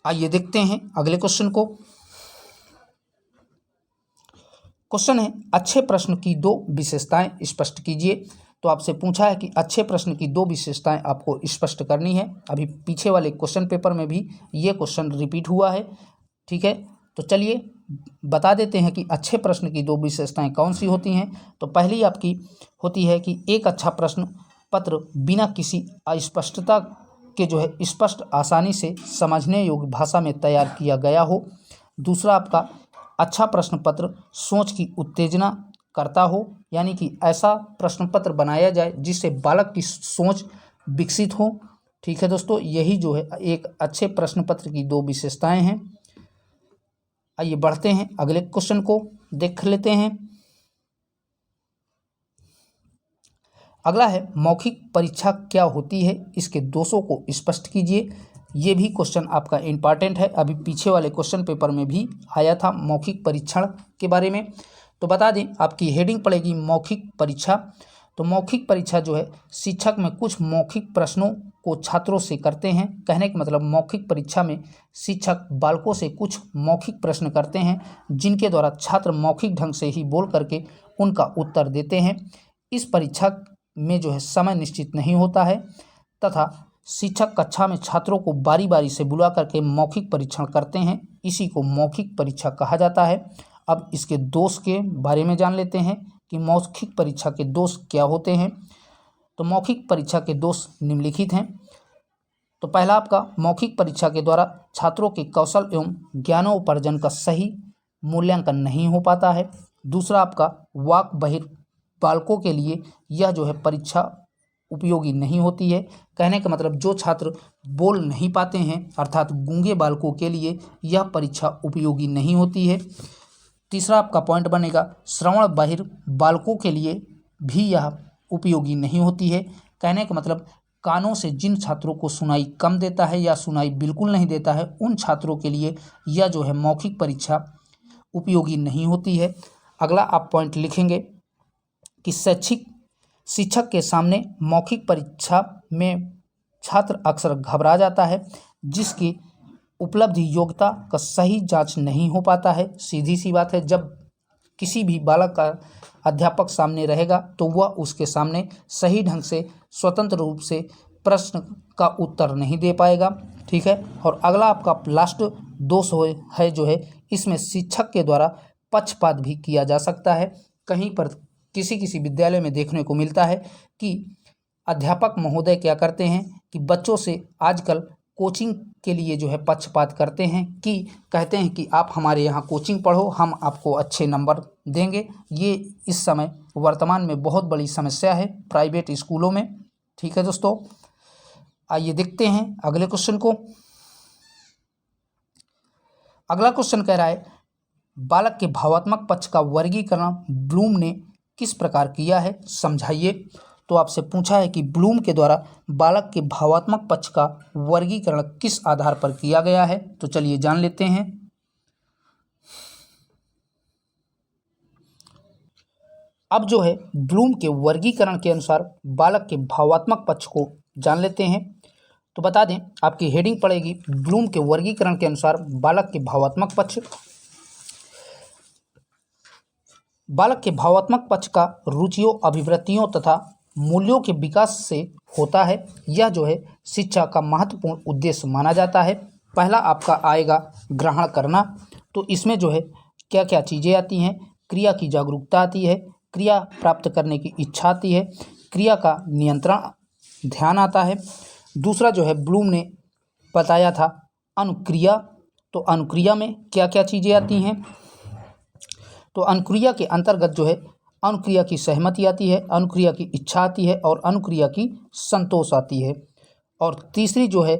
आइए देखते हैं अगले क्वेश्चन को। क्वेश्चन है, अच्छे प्रश्न की दो विशेषताएं स्पष्ट कीजिए। तो आपसे पूछा है कि अच्छे प्रश्न की दो विशेषताएं आपको स्पष्ट करनी है। अभी पीछे वाले क्वेश्चन पेपर में भी ये क्वेश्चन रिपीट हुआ है। ठीक है, तो चलिए बता देते हैं कि अच्छे प्रश्न की दो विशेषताएं कौन सी होती हैं। तो पहली आपकी होती है कि एक अच्छा प्रश्न पत्र बिना किसी अस्पष्टता के जो है स्पष्ट, आसानी से समझने योग्य भाषा में तैयार किया गया हो। दूसरा आपका अच्छा प्रश्न पत्र सोच की उत्तेजना करता हो, यानी कि ऐसा प्रश्न पत्र बनाया जाए जिससे बालक की सोच विकसित हो। ठीक है दोस्तों, यही जो है एक अच्छे प्रश्न पत्र की दो विशेषताएं हैं। आइए बढ़ते हैं अगले क्वेश्चन को देख लेते हैं। अगला है, मौखिक परीक्षा क्या होती है, इसके दोषों को स्पष्ट कीजिए। ये भी क्वेश्चन आपका इम्पॉर्टेंट है, अभी पीछे वाले क्वेश्चन पेपर में भी आया था मौखिक परीक्षण के बारे में। तो बता दें, आपकी हेडिंग पड़ेगी मौखिक परीक्षा। तो मौखिक परीक्षा जो है शिक्षक में कुछ मौखिक प्रश्नों को छात्रों से करते हैं। कहने का मतलब मौखिक परीक्षा में शिक्षक बालकों से कुछ मौखिक प्रश्न करते हैं, जिनके द्वारा छात्र मौखिक ढंग से ही बोल करके उनका उत्तर देते हैं। इस परीक्षा में जो है समय निश्चित नहीं होता है तथा शिक्षक कक्षा में छात्रों को बारी बारी से बुला करके मौखिक परीक्षण करते हैं। इसी को मौखिक परीक्षा कहा जाता है। अब इसके दोष के बारे में जान लेते हैं कि मौखिक परीक्षा के दोष क्या होते हैं। तो मौखिक परीक्षा के दोष निम्नलिखित हैं। तो पहला आपका, मौखिक परीक्षा के द्वारा छात्रों के कौशल एवं ज्ञानोपार्जन का सही मूल्यांकन नहीं हो पाता है। दूसरा आपका, वाक बहिर बालकों के लिए यह जो है परीक्षा उपयोगी नहीं होती है। कहने का मतलब जो छात्र बोल नहीं पाते हैं, अर्थात गूंगे बालकों के लिए यह परीक्षा उपयोगी नहीं होती है। तीसरा आपका पॉइंट बनेगा, श्रवण बहिर बालकों के लिए भी यह उपयोगी नहीं होती है। कहने का मतलब कानों से जिन छात्रों को सुनाई कम देता है या सुनाई बिल्कुल नहीं देता है, उन छात्रों के लिए यह जो है मौखिक परीक्षा उपयोगी नहीं होती है। अगला आप पॉइंट लिखेंगे कि शिक्षक के सामने मौखिक परीक्षा में छात्र अक्सर घबरा जाता है, जिसकी उपलब्धि योग्यता का सही जांच नहीं हो पाता है। सीधी सी बात है, जब किसी भी बालक का अध्यापक सामने रहेगा तो वह उसके सामने सही ढंग से स्वतंत्र रूप से प्रश्न का उत्तर नहीं दे पाएगा। ठीक है, और अगला आपका लास्ट दोष है जो है, इसमें शिक्षक के द्वारा पक्षपात भी किया जा सकता है। कहीं पर किसी विद्यालय में देखने को मिलता है कि अध्यापक महोदय क्या करते हैं कि बच्चों से आजकल कोचिंग के लिए जो है पक्षपात करते हैं, कि कहते हैं कि आप हमारे यहाँ कोचिंग पढ़ो, हम आपको अच्छे नंबर देंगे। ये इस समय वर्तमान में बहुत बड़ी समस्या है प्राइवेट स्कूलों में। ठीक है दोस्तों, आइए देखते हैं अगले क्वेश्चन को। अगला क्वेश्चन कह रहा है, बालक के भावात्मक पक्ष का वर्गीकरण ब्लूम ने किस प्रकार किया है, समझाइए। तो आपसे पूछा है कि ब्लूम के द्वारा बालक के भावात्मक पक्ष का वर्गीकरण किस आधार पर किया गया है। तो चलिए जान लेते हैं। अब जो है ब्लूम के वर्गीकरण के अनुसार बालक के भावात्मक पक्ष को जान लेते हैं। तो बता दें, आपकी हेडिंग पड़ेगी ब्लूम के वर्गीकरण के अनुसार बालक के भावात्मक पक्ष। बालक के भावात्मक पक्ष का रुचियों, अभिवृत्तियों तथा मूल्यों के विकास से होता है। यह जो है शिक्षा का महत्वपूर्ण उद्देश्य माना जाता है। पहला आपका आएगा ग्रहण करना। तो इसमें जो है क्या क्या चीज़ें आती हैं, क्रिया की जागरूकता आती है, क्रिया प्राप्त करने की इच्छा आती है, क्रिया का नियंत्रण ध्यान आता है। दूसरा जो है ब्लूम ने बताया था अनुक्रिया तो अनुक्रिया में क्या क्या चीज़ें आती हैं? तो अनुक्रिया के अंतर्गत जो है अनुक्रिया की सहमति आती है, अनुक्रिया की इच्छा आती है और अनुक्रिया की संतोष आती है। और तीसरी जो है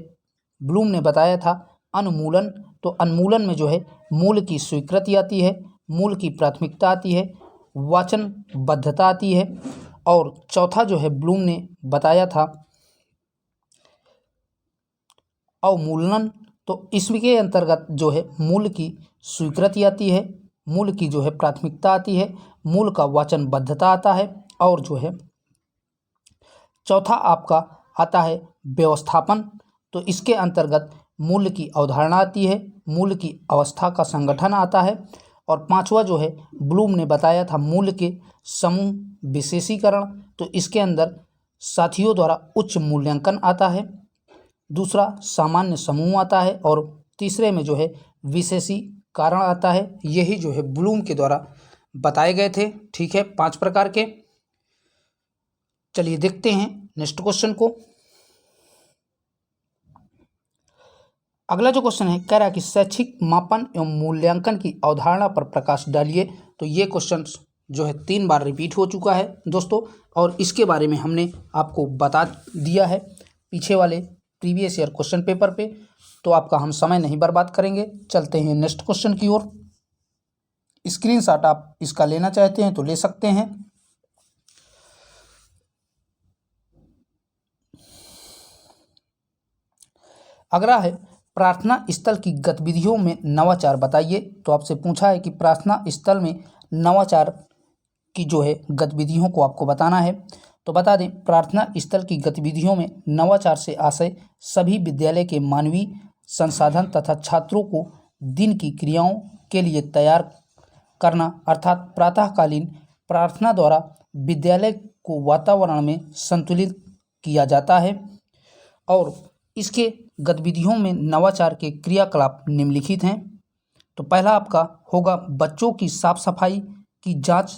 ब्लूम ने बताया था अनुमूलन। तो अनुमूलन में जो है मूल की स्वीकृति आती है, मूल की प्राथमिकता आती है, वचनबद्धता आती है। और चौथा जो है ब्लूम ने बताया था अवमूलन। तो इसके अंतर्गत जो है मूल की स्वीकृति आती है, मूल की जो है प्राथमिकता आती है, मूल का वचनबद्धता आता है और जो है चौथा आपका आता है व्यवस्थापन। तो इसके अंतर्गत मूल की अवधारणा आती है, मूल की अवस्था का संगठन आता है। और पांचवा जो है ब्लूम ने बताया था मूल के समूह विशेषीकरण। तो इसके अंदर साथियों द्वारा उच्च मूल्यांकन आता है, दूसरा सामान्य समूह आता है और तीसरे में जो है विशेषीकरण आता है। यही जो है ब्लूम के द्वारा बताए गए थे। ठीक है, 5 प्रकार के। चलिए देखते हैं नेक्स्ट क्वेश्चन को। अगला जो क्वेश्चन है कह रहा है कि शैक्षिक मापन एवं मूल्यांकन की अवधारणा पर प्रकाश डालिए। तो ये क्वेश्चन जो है 3 बार रिपीट हो चुका है दोस्तों, और इसके बारे में हमने आपको बता दिया है पीछे वाले प्रीवियस ईयर क्वेश्चन पेपर पे। तो आपका हम समय नहीं बर्बाद करेंगे, चलते हैं नेक्स्ट क्वेश्चन की ओर। स्क्रीनशॉट आप इसका लेना चाहते हैं तो ले सकते हैं। अगला है प्रार्थना स्थल की गतिविधियों में नवाचार बताइए। तो आपसे पूछा है कि प्रार्थना स्थल में नवाचार की जो है गतिविधियों को आपको बताना है। तो बता दें प्रार्थना स्थल की गतिविधियों में नवाचार से आशय सभी विद्यालय के मानवीय संसाधन तथा छात्रों को दिन की क्रियाओं के लिए तैयार करना, अर्थात प्रातःकालीन प्रार्थना द्वारा विद्यालय को वातावरण में संतुलित किया जाता है। और इसके गतिविधियों में नवाचार के क्रियाकलाप निम्नलिखित हैं। तो पहला आपका होगा बच्चों की साफ सफाई की जांच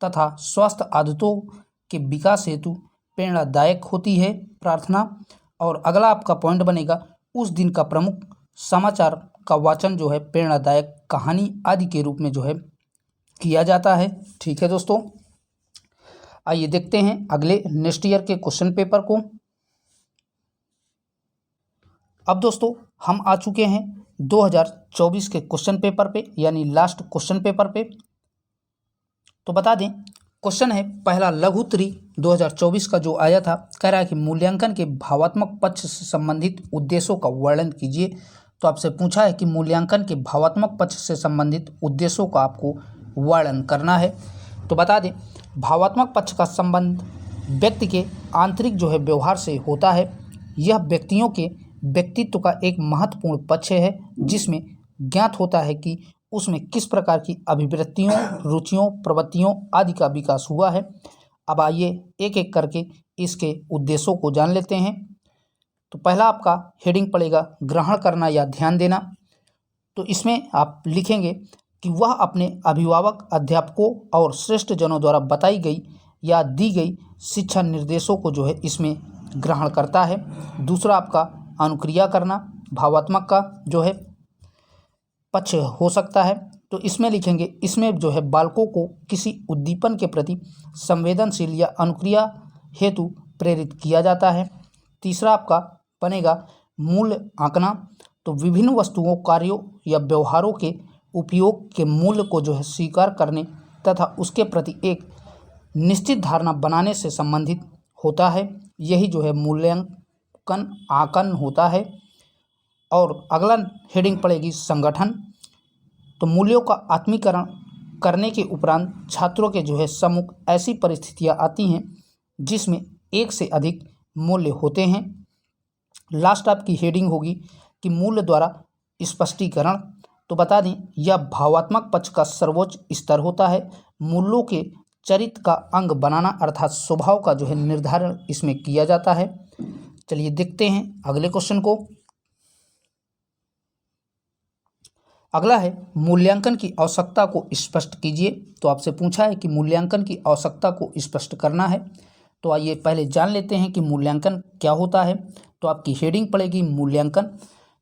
तथा स्वास्थ्य आदतों के विकास हेतु प्रेरणादायक होती है प्रार्थना। और अगला आपका पॉइंट बनेगा उस दिन का प्रमुख समाचार का वाचन जो है प्रेरणादायक कहानी आदि के रूप में जो है किया जाता है। ठीक है दोस्तों, आइए देखते हैं अगले नेक्स्ट ईयर के क्वेश्चन पेपर को। अब दोस्तों हम आ चुके हैं 2024 के क्वेश्चन पेपर पे, यानी लास्ट क्वेश्चन पेपर पे। तो बता दें क्वेश्चन है पहला लघुत्तरी 2024 का जो आया था, कह रहा है कि मूल्यांकन के भावात्मक पक्ष से संबंधित उद्देश्यों का वर्णन कीजिए। तो आपसे पूछा है कि मूल्यांकन के भावात्मक पक्ष से संबंधित उद्देश्यों का आपको वर्णन करना है। तो बता दें भावात्मक पक्ष का संबंध व्यक्ति के आंतरिक जो है व्यवहार से होता है। यह व्यक्तियों के व्यक्तित्व का एक महत्वपूर्ण पक्ष है जिसमें ज्ञात होता है कि उसमें किस प्रकार की अभिवृत्तियों, रुचियों, प्रवृत्तियों आदि का विकास हुआ है। अब आइए एक एक करके इसके उद्देश्यों को जान लेते हैं। तो पहला आपका हेडिंग पड़ेगा ग्रहण करना या ध्यान देना। तो इसमें आप लिखेंगे कि वह अपने अभिभावक, अध्यापकों और श्रेष्ठ जनों द्वारा बताई गई या दी गई शिक्षा निर्देशों को जो है इसमें ग्रहण करता है। दूसरा आपका अनुक्रिया करना भावात्मक का जो है पक्ष हो सकता है। तो इसमें लिखेंगे इसमें जो है बालकों को किसी उद्दीपन के प्रति संवेदनशील या अनुक्रिया हेतु प्रेरित किया जाता है। तीसरा आपका बनेगा मूल्य आंकना। तो विभिन्न वस्तुओं, कार्यों या व्यवहारों के उपयोग के मूल्य को जो है स्वीकार करने तथा उसके प्रति एक निश्चित धारणा बनाने से संबंधित होता है। यही जो है मूल्यांकन आंकन होता है। और अगला हेडिंग पड़ेगी संगठन। तो मूल्यों का आत्मीकरण करने के उपरांत छात्रों के जो है सम्मुख ऐसी परिस्थितियां आती हैं जिसमें एक से अधिक मूल्य होते हैं। लास्ट आपकी हेडिंग होगी कि मूल्य द्वारा स्पष्टीकरण। तो बता दें यह भावात्मक पक्ष का सर्वोच्च स्तर होता है। मूल्यों के चरित्र का अंग बनाना अर्थात स्वभाव का जो है निर्धारण इसमें किया जाता है। चलिए देखते हैं अगले क्वेश्चन को। अगला है मूल्यांकन की आवश्यकता को स्पष्ट कीजिए। तो आपसे पूछा है कि मूल्यांकन की आवश्यकता को स्पष्ट करना है। तो आइए पहले जान लेते हैं कि मूल्यांकन क्या होता है। तो आपकी हेडिंग पड़ेगी मूल्यांकन।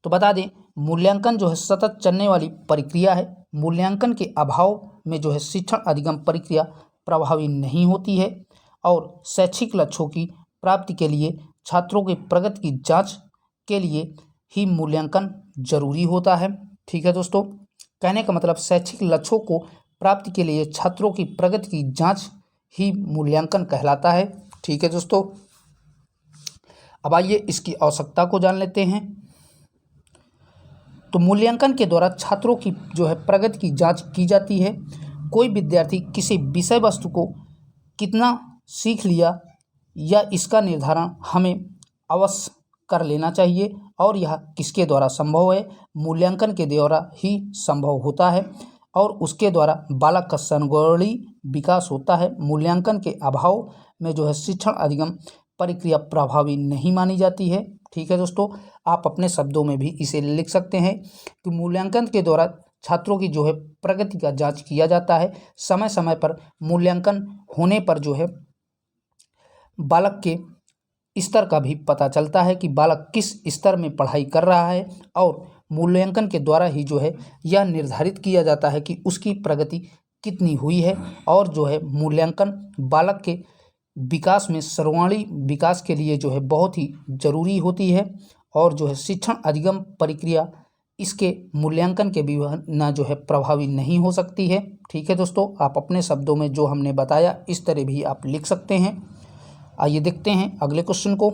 तो बता दें मूल्यांकन जो है सतत चलने वाली प्रक्रिया है। मूल्यांकन के अभाव में जो है शिक्षण अधिगम प्रक्रिया प्रभावी नहीं होती है और शैक्षिक लक्ष्यों की प्राप्ति के लिए छात्रों के प्रगति की जांच के लिए ही मूल्यांकन जरूरी होता है। ठीक है दोस्तों, कहने का मतलब शैक्षिक लक्ष्यों को प्राप्ति के लिए छात्रों की प्रगति की जांच ही मूल्यांकन कहलाता है। ठीक है दोस्तों, अब आइए इसकी आवश्यकता को जान लेते हैं। तो मूल्यांकन के द्वारा छात्रों की जो है प्रगति की जांच की जाती है। कोई विद्यार्थी किसी विषय वस्तु को कितना सीख लिया या इसका निर्धारण हमें अवश्य कर लेना चाहिए और यह किसके द्वारा संभव है, मूल्यांकन के द्वारा ही संभव होता है और उसके द्वारा बालक का सर्वांगीण विकास होता है। मूल्यांकन के अभाव में जो है शिक्षण अधिगम प्रक्रिया प्रभावी नहीं मानी जाती है। ठीक है दोस्तों, आप अपने शब्दों में भी इसे लिख सकते हैं कि मूल्यांकन के द्वारा छात्रों की जो है प्रगति का जांच किया जाता है। समय समय पर मूल्यांकन होने पर जो है बालक के स्तर का भी पता चलता है कि बालक किस स्तर में पढ़ाई कर रहा है और मूल्यांकन के द्वारा ही जो है यह निर्धारित किया जाता है कि उसकी प्रगति कितनी हुई है और जो है मूल्यांकन बालक के विकास में सर्वांगीण विकास के लिए जो है बहुत ही ज़रूरी होती है और जो है शिक्षण अधिगम प्रक्रिया इसके मूल्यांकन के बिना जो है प्रभावी नहीं हो सकती है। ठीक है दोस्तों, आप अपने शब्दों में जो हमने बताया इस तरह भी आप लिख सकते हैं। आइए देखते हैं अगले क्वेश्चन को।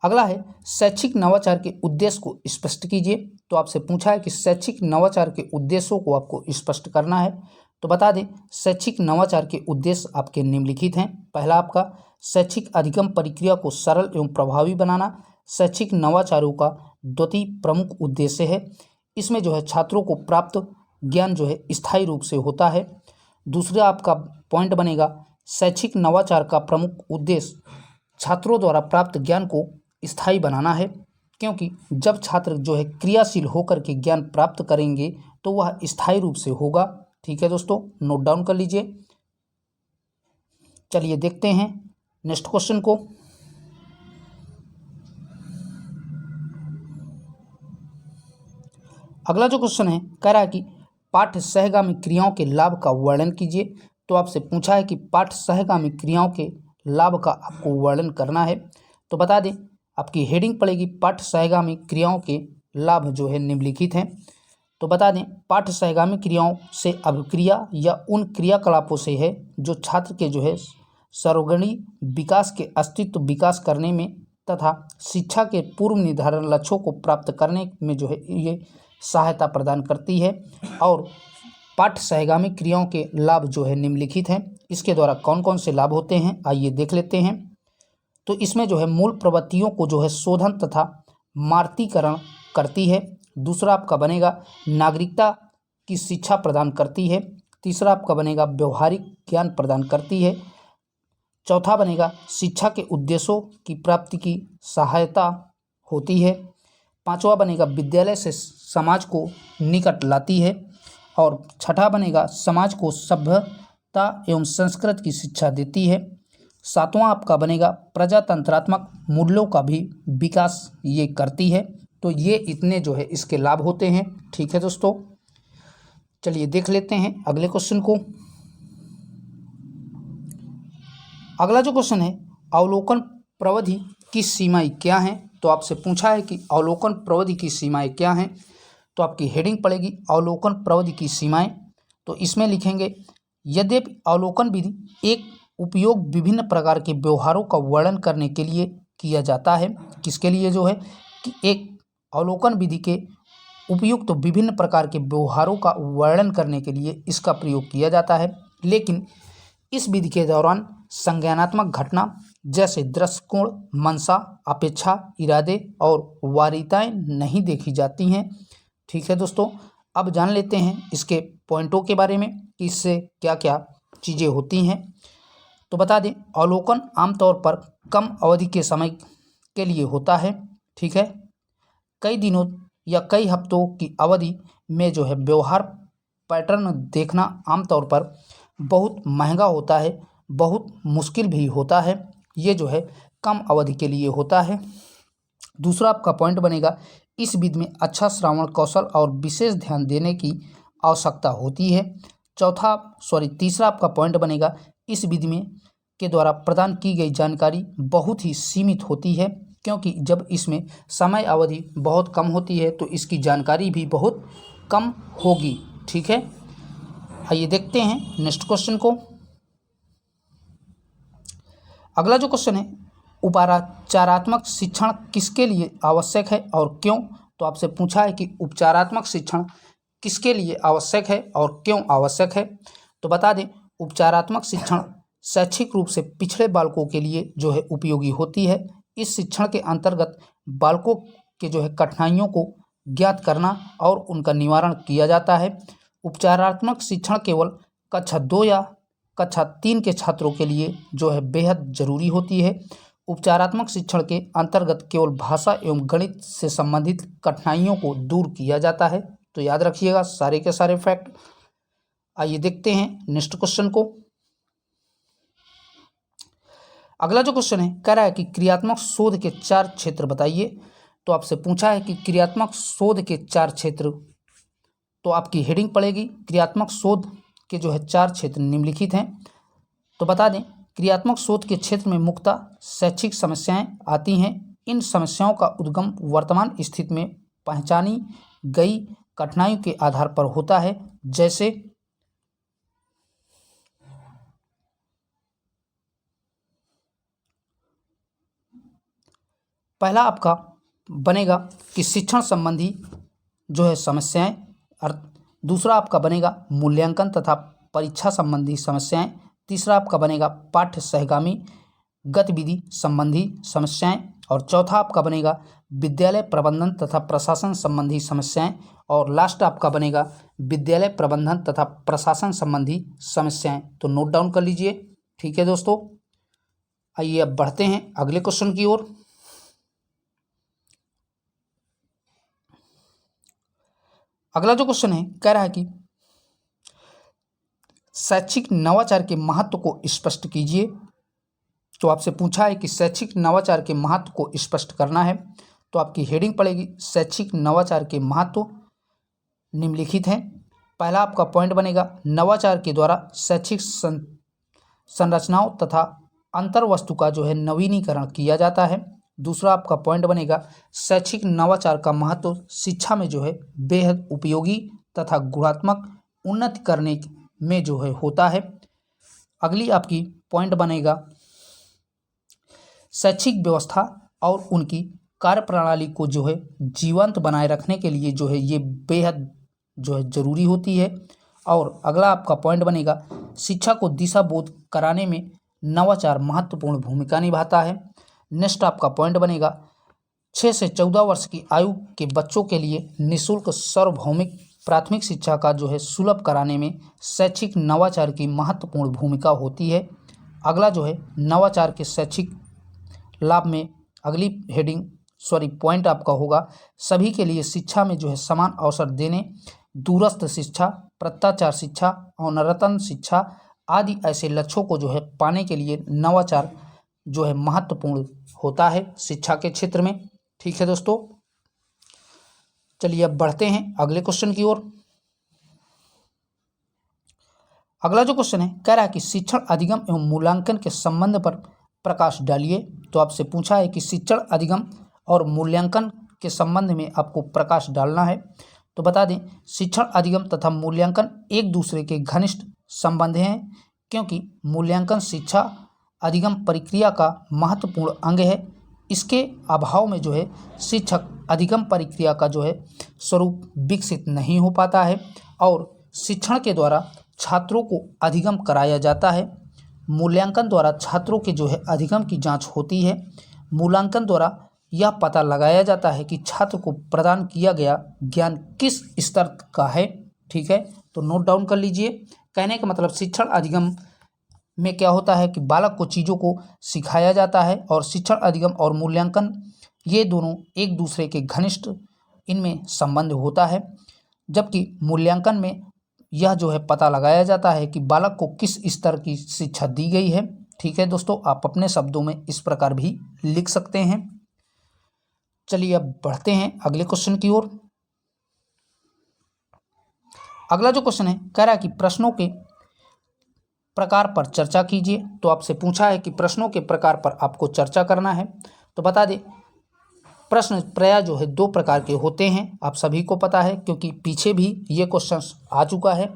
अगला है शैक्षिक नवाचार के उद्देश्य को स्पष्ट कीजिए। तो आपसे पूछा है कि शैक्षिक नवाचार के उद्देश्यों को आपको स्पष्ट करना है। तो बता दें शैक्षिक नवाचार के उद्देश्य आपके निम्नलिखित हैं। पहला आपका शैक्षिक अधिगम प्रक्रिया को सरल एवं प्रभावी बनाना शैक्षिक नवाचारों का द्वितीय प्रमुख उद्देश्य है। इसमें जो है छात्रों को प्राप्त ज्ञान जो है स्थायी रूप से होता है। दूसरा आपका पॉइंट बनेगा शैक्षिक नवाचार का प्रमुख उद्देश्य छात्रों द्वारा प्राप्त ज्ञान को स्थायी बनाना है, क्योंकि जब छात्र जो है क्रियाशील होकर के ज्ञान प्राप्त करेंगे तो वह स्थायी रूप से होगा। ठीक है दोस्तों, नोट डाउन कर लीजिए। चलिए देखते हैं नेक्स्ट क्वेश्चन को। अगला जो क्वेश्चन है कह रहा है कि पाठ्य सहगामी क्रियाओं के लाभ का वर्णन कीजिए। तो आपसे पूछा है कि पाठ्य सहगामी क्रियाओं के लाभ का आपको वर्णन करना है। तो बता दें आपकी हेडिंग पड़ेगी पाठ्य सहगामी क्रियाओं के लाभ जो है निम्नलिखित हैं। तो बता दें पाठ्य सहगामी क्रियाओं से अभिक्रिया या उन क्रियाकलापों से है जो छात्र के जो है सर्वांगीण विकास के अस्तित्व विकास करने में तथा शिक्षा के पूर्व निर्धारण लक्ष्यों को प्राप्त करने में जो है ये सहायता प्रदान करती है। और पाठ्य सहगामी क्रियाओं के लाभ जो है निम्नलिखित हैं। इसके द्वारा कौन कौन से लाभ होते हैं आइए देख लेते हैं। तो इसमें जो है मूल प्रवृत्तियों को जो है शोधन तथा मार्तीकरण करती है। दूसरा आपका बनेगा नागरिकता की शिक्षा प्रदान करती है। तीसरा आपका बनेगा व्यवहारिक ज्ञान प्रदान करती है। चौथा बनेगा शिक्षा के उद्देश्यों की प्राप्ति की सहायता होती है। पांचवा बनेगा विद्यालय से समाज को निकट लाती है। और छठा बनेगा समाज को सभ्यता एवं संस्कृति की शिक्षा देती है। सातवां आपका बनेगा प्रजातंत्रात्मक मूल्यों का भी विकास ये करती है। तो ये इतने जो है इसके लाभ होते हैं। ठीक है दोस्तों, चलिए देख लेते हैं अगले क्वेश्चन को। अगला जो क्वेश्चन है अवलोकन प्रविधि की सीमाएं क्या हैं। तो आपसे पूछा है कि अवलोकन प्रविधि की सीमाएं क्या हैं। तो आपकी हेडिंग पड़ेगी अवलोकन प्रविधि की सीमाएं। तो इसमें लिखेंगे यद्यपि अवलोकन विधि एक उपयोग विभिन्न प्रकार के व्यवहारों का वर्णन करने के लिए किया जाता है। किसके लिए जो है कि एक अवलोकन विधि के उपयुक्त तो विभिन्न प्रकार के व्यवहारों का वर्णन करने के लिए इसका प्रयोग किया जाता है, लेकिन इस विधि के दौरान संज्ञानात्मक घटना जैसे दृष्टिकोण, मंशा, अपेक्षा, इरादे और वारिताएं नहीं देखी जाती हैं। ठीक है दोस्तों, अब जान लेते हैं इसके पॉइंटों के बारे में कि इससे क्या क्या चीज़ें होती हैं। तो बता दें अवलोकन आमतौर पर कम अवधि के समय के लिए होता है। ठीक है, कई दिनों या कई हफ्तों की अवधि में जो है व्यवहार पैटर्न देखना आमतौर पर बहुत महंगा होता है, बहुत मुश्किल भी होता है। ये जो है कम अवधि के लिए होता है। दूसरा आपका पॉइंट बनेगा, इस विधि में अच्छा श्रवण कौशल और विशेष ध्यान देने की आवश्यकता होती है। तीसरा आपका पॉइंट बनेगा, इस विधि में के द्वारा प्रदान की गई जानकारी बहुत ही सीमित होती है, क्योंकि जब इसमें समय अवधि बहुत कम होती है तो इसकी जानकारी भी बहुत कम होगी। ठीक है, आइए देखते हैं नेक्स्ट क्वेश्चन को। अगला जो क्वेश्चन है, उपचारात्मक शिक्षण किसके लिए आवश्यक है और क्यों? तो आपसे पूछा है कि उपचारात्मक शिक्षण किसके लिए आवश्यक है और क्यों आवश्यक है। तो बता दें, उपचारात्मक शिक्षण शैक्षिक रूप से पिछड़े बालकों के लिए जो है उपयोगी होती है। इस शिक्षण के अंतर्गत बालकों के जो है कठिनाइयों को ज्ञात करना और उनका निवारण किया जाता है। उपचारात्मक शिक्षण केवल कक्षा 2 या कक्षा 3 के छात्रों के लिए जो है बेहद जरूरी होती है। उपचारात्मक शिक्षण के अंतर्गत केवल भाषा एवं गणित से संबंधित कठिनाइयों को दूर किया जाता है। तो याद रखिएगा सारे के सारे फैक्ट। आइए देखते हैं नेक्स्ट क्वेश्चन को। अगला जो क्वेश्चन है, कह रहा है कि क्रियात्मक शोध के 4 क्षेत्र बताइए। तो आपसे पूछा है कि क्रियात्मक शोध के 4 क्षेत्र, तो आपकी हेडिंग पड़ेगी क्रियात्मक शोध के जो है 4 क्षेत्र निम्नलिखित हैं। तो बता दें, क्रियात्मक शोध के क्षेत्र में मुख्यतः शैक्षिक समस्याएं आती हैं। इन समस्याओं का उद्गम वर्तमान स्थिति में पहचानी गई कठिनाइयों के आधार पर होता है। जैसे पहला आपका बनेगा कि शिक्षण संबंधी जो है समस्याएं, दूसरा आपका बनेगा मूल्यांकन तथा परीक्षा संबंधी समस्याएं, तीसरा आपका बनेगा पाठ्य सहगामी गतिविधि संबंधी समस्याएं, और चौथा आपका बनेगा विद्यालय प्रबंधन तथा प्रशासन संबंधी समस्याएं, और लास्ट आपका बनेगा विद्यालय प्रबंधन तथा प्रशासन संबंधी समस्याएं। तो नोट डाउन कर लीजिए। ठीक है दोस्तों, आइए अब बढ़ते हैं अगले क्वेश्चन की ओर। अगला जो क्वेश्चन है, कह रहा है कि शैक्षिक नवाचार के महत्व को स्पष्ट कीजिए। तो आपसे पूछा है कि शैक्षिक नवाचार के महत्व को स्पष्ट करना है। तो आपकी हेडिंग पड़ेगी शैक्षिक नवाचार के महत्व निम्नलिखित हैं। पहला आपका पॉइंट बनेगा, नवाचार के द्वारा शैक्षिक संरचनाओं तथा अंतर्वस्तु का जो है नवीनीकरण किया जाता है। दूसरा आपका पॉइंट बनेगा, शैक्षिक नवाचार का महत्व शिक्षा में जो है बेहद उपयोगी तथा गुणात्मक उन्नति करने में जो है होता है। अगली आपकी पॉइंट बनेगा, शैक्षिक व्यवस्था और उनकी कार्यप्रणाली को जो है जीवंत बनाए रखने के लिए जो है ये बेहद जो है ज़रूरी होती है। और अगला आपका पॉइंट बनेगा, शिक्षा को दिशा बोध कराने में नवाचार महत्वपूर्ण भूमिका निभाता है। नेक्स्ट आपका पॉइंट बनेगा, 6 से 14 वर्ष की आयु के बच्चों के लिए निःशुल्क सार्वभौमिक प्राथमिक शिक्षा का जो है सुलभ कराने में शैक्षिक नवाचार की महत्वपूर्ण भूमिका होती है। अगला जो है नवाचार के शैक्षिक लाभ में अगली पॉइंट आपका होगा, सभी के लिए शिक्षा में जो है समान अवसर देने, दूरस्थ शिक्षा, प्रत्याचार शिक्षा, अनवरतन शिक्षा आदि ऐसे लक्ष्यों को जो है पाने के लिए नवाचार जो है महत्वपूर्ण होता है शिक्षा के क्षेत्र में। ठीक है दोस्तों, चलिए अब बढ़ते हैं अगले क्वेश्चन की ओर। अगला जो क्वेश्चन है, कह रहा है कि शिक्षण अधिगम एवं मूल्यांकन के संबंध पर प्रकाश डालिए। तो आपसे पूछा है कि शिक्षण अधिगम और मूल्यांकन के संबंध में आपको प्रकाश डालना है। तो बता दें, शिक्षण अधिगम तथा मूल्यांकन एक दूसरे के घनिष्ठ संबंध हैं, क्योंकि मूल्यांकन शिक्षा अधिगम प्रक्रिया का महत्वपूर्ण अंग है। इसके अभाव में जो है शिक्षक अधिगम प्रक्रिया का जो है स्वरूप विकसित नहीं हो पाता है और शिक्षण के द्वारा छात्रों को अधिगम कराया जाता है। मूल्यांकन द्वारा छात्रों के जो है अधिगम की जांच होती है। मूल्यांकन द्वारा यह पता लगाया जाता है कि छात्र को प्रदान किया गया ज्ञान किस स्तर का है। ठीक है, तो नोट डाउन कर लीजिए। कहने का मतलब शिक्षण अधिगम में क्या होता है कि बालक को चीज़ों को सिखाया जाता है, और शिक्षण अधिगम और मूल्यांकन ये दोनों एक दूसरे के घनिष्ठ इनमें संबंध होता है। जबकि मूल्यांकन में यह जो है पता लगाया जाता है कि बालक को किस स्तर की शिक्षा दी गई है। ठीक है दोस्तों, आप अपने शब्दों में इस प्रकार भी लिख सकते हैं। चलिए अब बढ़ते हैं अगले क्वेश्चन की ओर। अगला जो क्वेश्चन है कह रहा है कि प्रश्नों के प्रकार पर चर्चा कीजिए। तो आपसे पूछा है कि प्रश्नों के प्रकार पर आपको चर्चा करना है। तो बता दें प्रश्न प्रायः जो है दो प्रकार के होते हैं, आप सभी को पता है क्योंकि पीछे भी ये क्वेश्चन आ चुका है।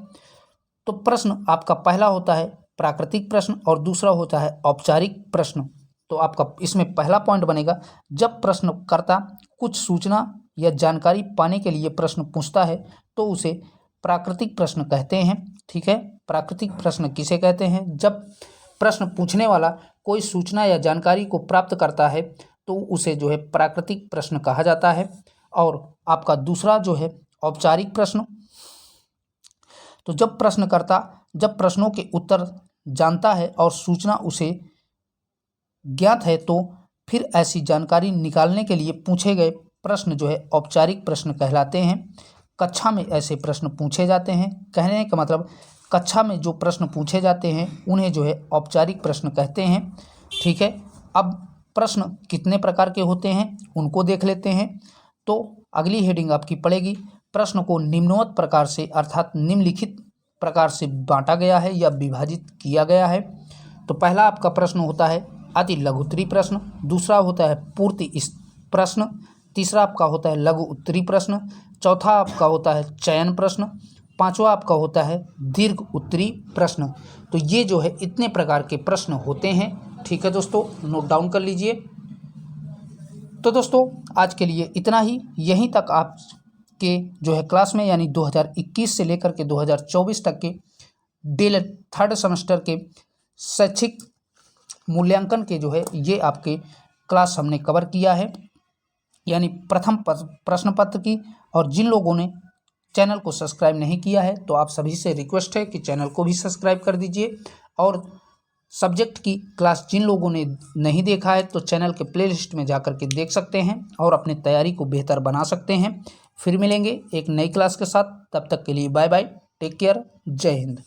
तो प्रश्न आपका पहला होता है प्राकृतिक प्रश्न और दूसरा होता है औपचारिक प्रश्न। तो आपका इसमें पहला पॉइंट बनेगा, जब प्रश्नकर्ता कुछ सूचना या जानकारी पाने के लिए प्रश्न पूछता है तो उसे प्राकृतिक प्रश्न कहते हैं। ठीक है, प्राकृतिक प्रश्न किसे कहते हैं? जब प्रश्न पूछने वाला कोई सूचना या जानकारी को प्राप्त करता है तो उसे जो है प्राकृतिक प्रश्न कहा जाता है। और आपका दूसरा जो है औपचारिक प्रश्न, तो जब प्रश्नकर्ता जब प्रश्नों के उत्तर जानता है और सूचना उसे ज्ञात है तो फिर ऐसी जानकारी निकालने के लिए पूछे गए प्रश्न जो है औपचारिक प्रश्न कहलाते हैं। कक्षा में ऐसे प्रश्न पूछे जाते हैं। कहने का मतलब कक्षा में जो प्रश्न पूछे जाते हैं उन्हें जो है औपचारिक प्रश्न कहते हैं। ठीक है, अब प्रश्न कितने प्रकार के होते हैं उनको देख लेते हैं। तो अगली हेडिंग आपकी पड़ेगी, प्रश्न को निम्नवत प्रकार से अर्थात निम्नलिखित प्रकार से बांटा गया है या विभाजित किया गया है। तो पहला आपका प्रश्न होता है अति लघुत्तरी प्रश्न, दूसरा होता है पूर्ति प्रश्न, तीसरा आपका होता है लघु उत्तरी प्रश्न, चौथा आपका होता है चयन प्रश्न, पांचवा आपका होता है दीर्घ उत्तरी प्रश्न। तो ये जो है इतने प्रकार के प्रश्न होते हैं। ठीक है दोस्तों, नोट डाउन कर लीजिए। तो दोस्तों आज के लिए इतना ही। यहीं तक आपके जो है क्लास में यानी 2021 से लेकर के 2024 तक के DELED थर्ड सेमेस्टर के शैक्षिक मूल्यांकन के जो है ये आपके क्लास हमने कवर किया है, यानी प्रथम प्रश्न पत्र की। और जिन लोगों ने चैनल को सब्सक्राइब नहीं किया है तो आप सभी से रिक्वेस्ट है कि चैनल को भी सब्सक्राइब कर दीजिए। और सब्जेक्ट की क्लास जिन लोगों ने नहीं देखा है तो चैनल के प्लेलिस्ट में जाकर के देख सकते हैं और अपनी तैयारी को बेहतर बना सकते हैं। फिर मिलेंगे एक नई क्लास के साथ, तब तक के लिए बाय बाय, टेक केयर, जय हिंद।